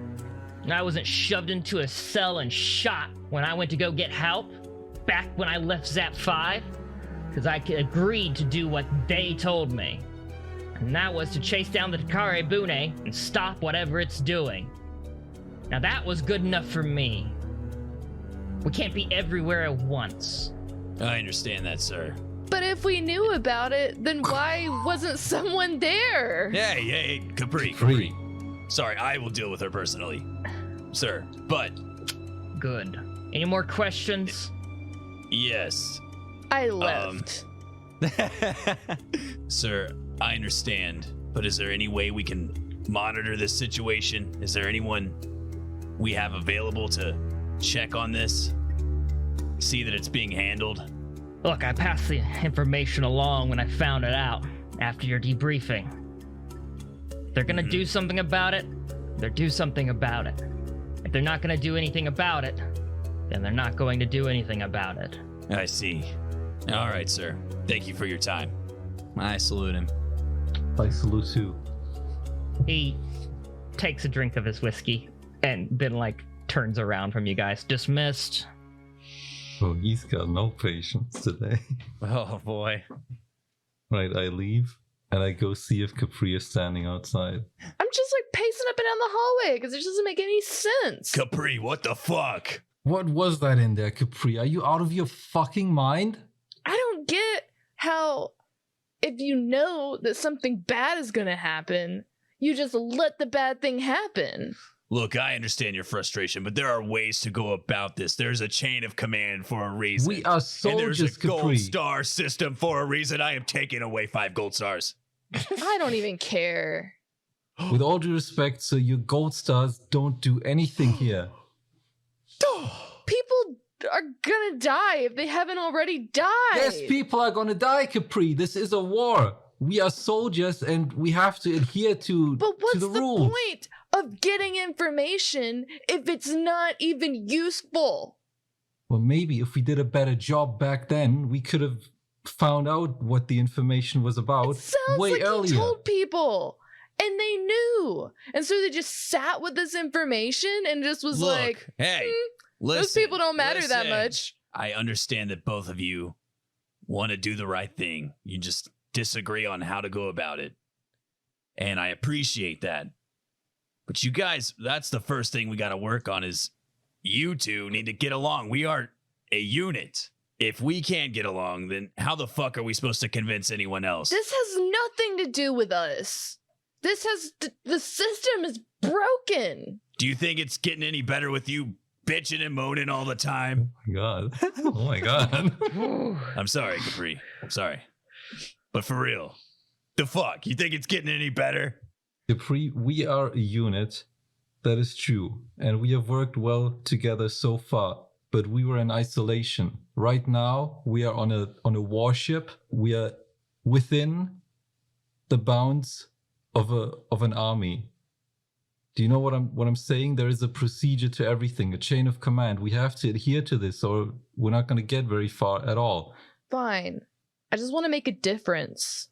[SPEAKER 2] I wasn't shoved into a cell and shot when I went to go get help, back when I left Zap 5, because I agreed to do what they told me. And that was to chase down the Takare Bune and stop whatever it's doing. Now that was good enough for me. We can't be everywhere at once.
[SPEAKER 3] I understand that, sir.
[SPEAKER 5] But if we knew about it, then why wasn't someone there?
[SPEAKER 3] Hey, Capri. Sorry, I will deal with her personally, sir. But
[SPEAKER 2] Good. Any more questions?
[SPEAKER 3] yes,
[SPEAKER 5] I left.
[SPEAKER 3] sir, I understand. But is there any way we can monitor this situation? Is there anyone we have available to check on this? See that it's being handled?
[SPEAKER 2] Look, I passed the information along when I found it out after your debriefing. If they're gonna do something about it, they'll do something about it. If they're not gonna do anything about it, then they're not going to do anything about it.
[SPEAKER 3] I see. All right, sir. Thank you for your time. I salute him.
[SPEAKER 1] I salute too.
[SPEAKER 2] He takes a drink of his whiskey and then, turns around from you guys. Dismissed.
[SPEAKER 1] Oh, he's got no patience today.
[SPEAKER 3] Oh, boy.
[SPEAKER 1] Right, I leave and I go see if Capri is standing outside.
[SPEAKER 5] I'm just pacing up and down the hallway because it doesn't make any sense.
[SPEAKER 3] Capri, what the fuck?
[SPEAKER 1] What was that in there, Capri? Are you out of your fucking mind?
[SPEAKER 5] I don't get how, if you know that something bad is gonna happen, you just let the bad thing happen.
[SPEAKER 3] Look, I understand your frustration, but there are ways to go about this. There's a chain of command for a reason.
[SPEAKER 1] We are
[SPEAKER 3] and there's
[SPEAKER 1] soldiers,
[SPEAKER 3] a gold
[SPEAKER 1] Capri.
[SPEAKER 3] star system for a reason. I am taking away 5 gold stars.
[SPEAKER 5] I don't even care.
[SPEAKER 1] With all due respect, sir, your gold stars don't do anything here.
[SPEAKER 5] People are gonna die if they haven't already died.
[SPEAKER 1] Yes, people are gonna die, Capri. This is a war. We are soldiers and we have to adhere to,
[SPEAKER 5] But what's
[SPEAKER 1] the
[SPEAKER 5] the
[SPEAKER 1] rules.
[SPEAKER 5] point of getting information if it's not even useful?
[SPEAKER 1] Well, maybe if we did a better job back then, we could have found out what the information was about
[SPEAKER 5] It sounds
[SPEAKER 1] way
[SPEAKER 5] like
[SPEAKER 1] earlier.
[SPEAKER 5] he told people, and they knew, and so they just sat with this information and just was
[SPEAKER 3] Look,
[SPEAKER 5] like,
[SPEAKER 3] hey, listen.
[SPEAKER 5] those people don't matter that
[SPEAKER 3] listen.
[SPEAKER 5] much.
[SPEAKER 3] I understand that both of you want to do the right thing. You just disagree on how to go about it. And I appreciate that. But you guys, that's the first thing we got to work on is you two need to get along. We are a unit. If we can't get along, then how the fuck are we supposed to convince anyone else?
[SPEAKER 5] This has nothing to do with us. The system is broken.
[SPEAKER 3] Do you think it's getting any better with you bitching and moaning all the time?
[SPEAKER 1] Oh my god. Oh my god.
[SPEAKER 3] I'm sorry, Capri. I'm sorry. But for real, the fuck? You think it's getting any better?
[SPEAKER 1] Capri, we are a unit. That is true. And we have worked well together so far. But we were in isolation. Right now, we are on a warship. We are within the bounds of an army. Do you know what I'm saying? There is a procedure to everything, a chain of command. We have to adhere to this, or we're not going to get very far at all.
[SPEAKER 5] Fine. I just want to make a difference.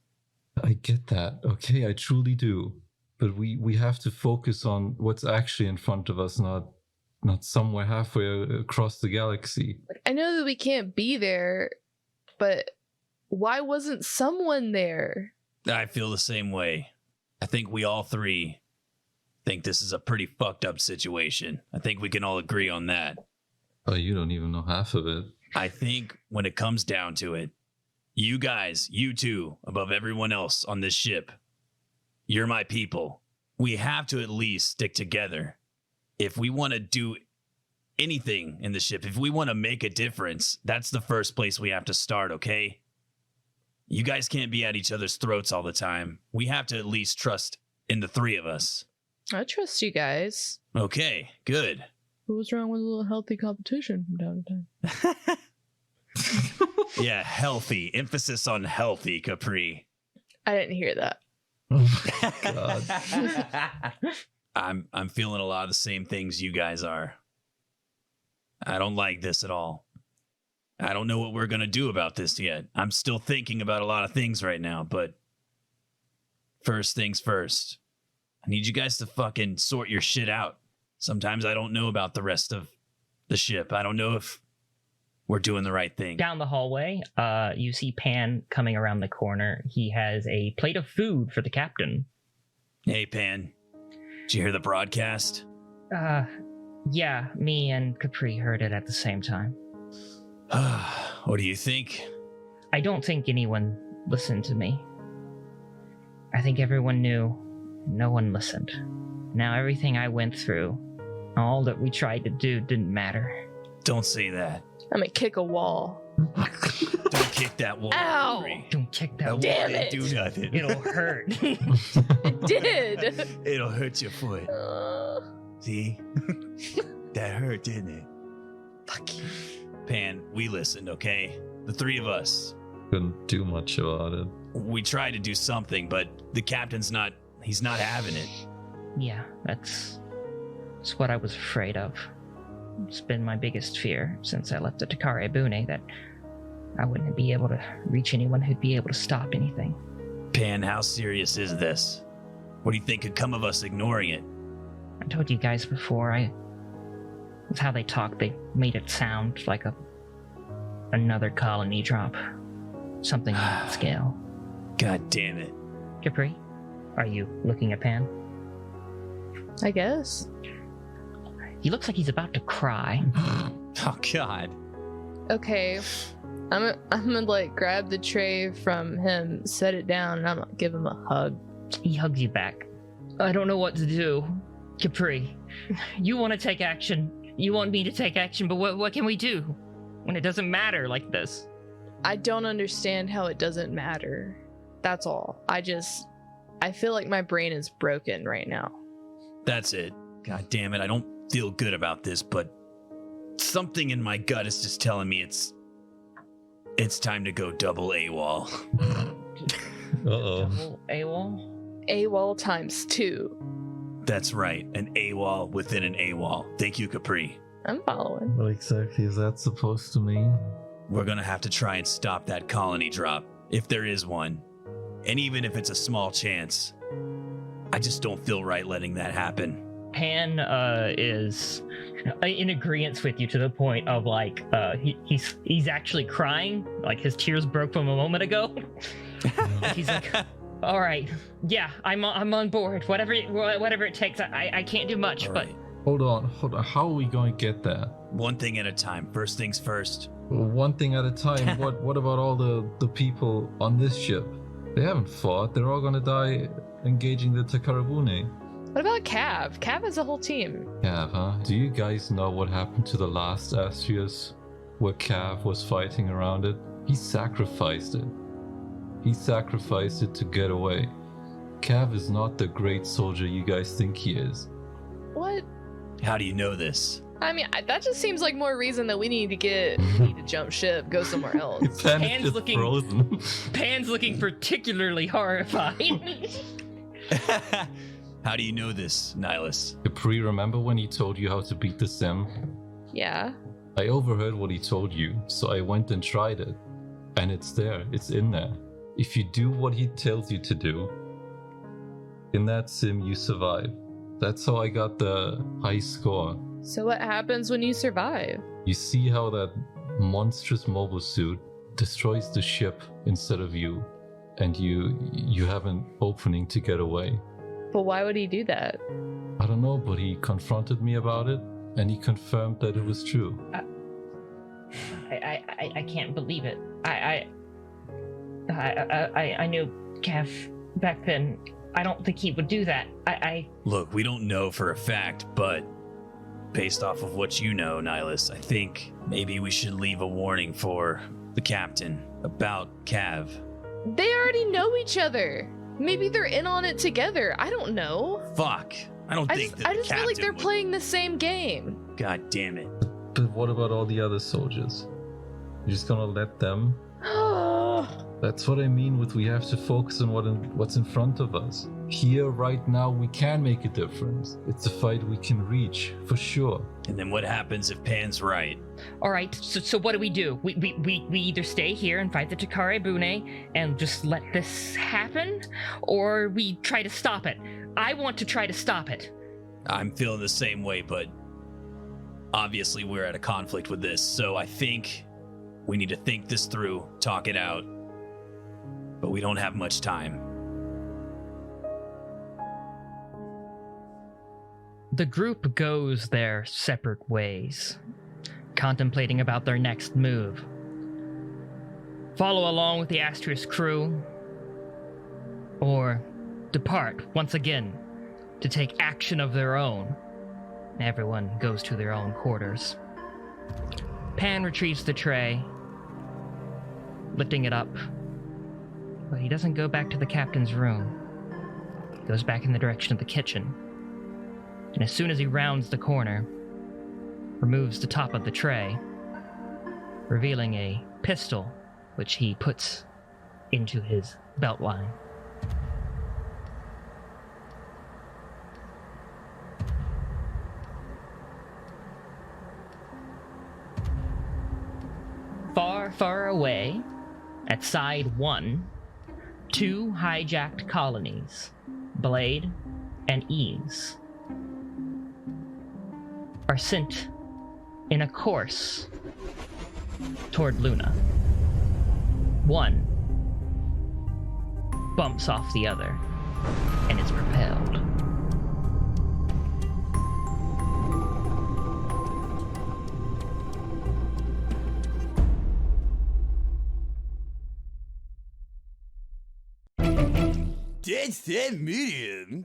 [SPEAKER 1] I get that. Okay, I truly do. But we have to focus on what's actually in front of us, not somewhere halfway across the galaxy.
[SPEAKER 5] I know that we can't be there, but why wasn't someone there?
[SPEAKER 3] I feel the same way. I think we all three think this is a pretty fucked up situation. I think we can all agree on that.
[SPEAKER 1] Oh, you don't even know half of it.
[SPEAKER 3] I think when it comes down to it, you guys, you two, above everyone else on this ship, you're my people. We have to at least stick together. If we want to do anything in the ship, if we want to make a difference, that's the first place we have to start, okay? You guys can't be at each other's throats all the time. We have to at least trust in the three of us.
[SPEAKER 5] I trust you guys.
[SPEAKER 3] Okay, good.
[SPEAKER 5] What's wrong with a little healthy competition from time to time?
[SPEAKER 3] Yeah, healthy. Emphasis on healthy, Capri.
[SPEAKER 5] I didn't hear that.
[SPEAKER 1] God.
[SPEAKER 3] I'm feeling a lot of the same things you guys are. I don't like this at all. I don't know what we're gonna do about this yet. I'm still thinking about a lot of things right now, but first things first. I need you guys to fucking sort your shit out. Sometimes I don't know about the rest of the ship. I don't know if we're doing the right thing.
[SPEAKER 2] Down the hallway, you see Pan coming around the corner. He has a plate of food for the captain.
[SPEAKER 3] Hey, Pan. Did you hear the broadcast?
[SPEAKER 2] Yeah, me and Capri heard it at the same time.
[SPEAKER 3] What do you think?
[SPEAKER 2] I don't think anyone listened to me. I think everyone knew. No one listened. Now everything I went through, all that we tried to do didn't matter.
[SPEAKER 3] Don't say that.
[SPEAKER 5] I'm gonna kick a wall.
[SPEAKER 3] Don't kick that wall.
[SPEAKER 5] Ow!
[SPEAKER 3] Capri.
[SPEAKER 2] Don't kick that
[SPEAKER 3] That
[SPEAKER 2] wall.
[SPEAKER 5] Damn
[SPEAKER 3] wall ain't
[SPEAKER 5] it.
[SPEAKER 3] do nothing.
[SPEAKER 2] It'll hurt.
[SPEAKER 5] It did.
[SPEAKER 3] It'll hurt your foot.
[SPEAKER 5] Uh,
[SPEAKER 3] See? That hurt, didn't it?
[SPEAKER 5] fuck you.
[SPEAKER 3] Pan, we listened, okay? The three of us.
[SPEAKER 1] Couldn't do much about it.
[SPEAKER 3] We tried to do something, but the captain's he's not having it.
[SPEAKER 2] Yeah, that's what I was afraid of. It's been my biggest fear since I left the Takare Bune, that I wouldn't be able to reach anyone who'd be able to stop anything.
[SPEAKER 3] Pan, how serious is this? What do you think could come of us ignoring it?
[SPEAKER 2] I told you guys before, that's how they talked. They made it sound like another colony drop. Something on that scale.
[SPEAKER 3] God damn it.
[SPEAKER 2] Capri, are you looking at Pan?
[SPEAKER 5] I guess.
[SPEAKER 2] He looks like he's about to cry.
[SPEAKER 3] Oh, God.
[SPEAKER 5] Okay. I'm gonna like grab the tray from him, set it down, and I'm gonna give him a hug.
[SPEAKER 2] He hugs you back. I don't know what to do. Capri, you want to take action. You want me to take action, but what can we do when it doesn't matter like this?
[SPEAKER 5] I don't understand how it doesn't matter. That's all. I feel like my brain is broken right now.
[SPEAKER 3] That's it. God damn it. I don't feel good about this, but something in my gut is just telling me it's time to go double AWOL.
[SPEAKER 1] Uh-oh.
[SPEAKER 2] Double AWOL?
[SPEAKER 5] AWOL times 2.
[SPEAKER 3] That's right. An AWOL within an AWOL. Thank you, Capri.
[SPEAKER 5] I'm following.
[SPEAKER 1] What exactly is that supposed to mean?
[SPEAKER 3] We're gonna have to try and stop that colony drop, if there is one. And even if it's a small chance, I just don't feel right letting that happen.
[SPEAKER 2] Pan is in agreement with you to the point of like he's actually crying, like his tears broke from a moment ago. He's like, all right, yeah, I'm on board. Whatever it takes. I can't do much,
[SPEAKER 3] All
[SPEAKER 2] but
[SPEAKER 3] right.
[SPEAKER 1] Hold on. How are we going to get there?
[SPEAKER 3] One thing at a time. First things first.
[SPEAKER 1] One thing at a time. What about all the people on this ship? They haven't fought. They're all gonna die engaging the Takarabune.
[SPEAKER 5] What about Cav? Cav has a whole team.
[SPEAKER 1] Cav, huh? Do you guys know what happened to the last Astrius where Cav was fighting around it? He sacrificed it. He sacrificed it to get away. Cav is not the great soldier you guys think he is.
[SPEAKER 5] What?
[SPEAKER 3] How do you know this?
[SPEAKER 5] I mean, that just seems like more reason that we need to jump ship, go somewhere else.
[SPEAKER 2] Pan's
[SPEAKER 1] Just
[SPEAKER 2] looking-
[SPEAKER 1] frozen.
[SPEAKER 2] Pan's looking particularly horrified.
[SPEAKER 3] How do you know this, Nihilus?
[SPEAKER 1] Capri, remember when he told you how to beat the sim?
[SPEAKER 5] Yeah.
[SPEAKER 1] I overheard what he told you, so I went and tried it. And it's there, it's in there. If you do what he tells you to do, in that sim you survive. That's how I got the high score.
[SPEAKER 5] So what happens when you survive?
[SPEAKER 1] You see how that monstrous mobile suit destroys the ship instead of you, and you have an opening to get away.
[SPEAKER 5] But why would he do that?
[SPEAKER 1] I don't know, but he confronted me about it, and he confirmed that it was true.
[SPEAKER 2] I can't believe it. I knew Cav back then. I don't think he would do that.
[SPEAKER 3] Look, we don't know for a fact, but based off of what you know, Nihilus, I think maybe we should leave a warning for the captain about Cav.
[SPEAKER 5] They already know each other. Maybe they're in on it together. I don't know.
[SPEAKER 3] Fuck. I don't think that
[SPEAKER 5] I just feel like they're
[SPEAKER 3] would...
[SPEAKER 5] playing the same game.
[SPEAKER 3] God damn it.
[SPEAKER 1] But what about all the other soldiers? You're just gonna let them? That's what I mean with we have to focus on what's in front of us. Here, right now, we can make a difference. It's a fight we can reach, for sure.
[SPEAKER 3] And then what happens if Pan's right?
[SPEAKER 2] All right, so what do? We either stay here and fight the Takare Bune and just let this happen, or we try to stop it. I want to try to stop it.
[SPEAKER 3] I'm feeling the same way, but obviously we're at a conflict with this, so I think we need to think this through, talk it out. But we don't have much time.
[SPEAKER 2] The group goes their separate ways, contemplating about their next move. Follow along with the Astrius crew, or depart once again to take action of their own. Everyone goes to their own quarters. Pan retrieves the tray, lifting it up, but he doesn't go back to the captain's room. He goes back in the direction of the kitchen. And as soon as he rounds the corner, removes the top of the tray, revealing a pistol, which he puts into his belt line. Far, far away, at Side 1, 2 hijacked colonies, Blade and Ease, are sent in a course toward Luna. One bumps off the other and is propelled.
[SPEAKER 7] That's that medium.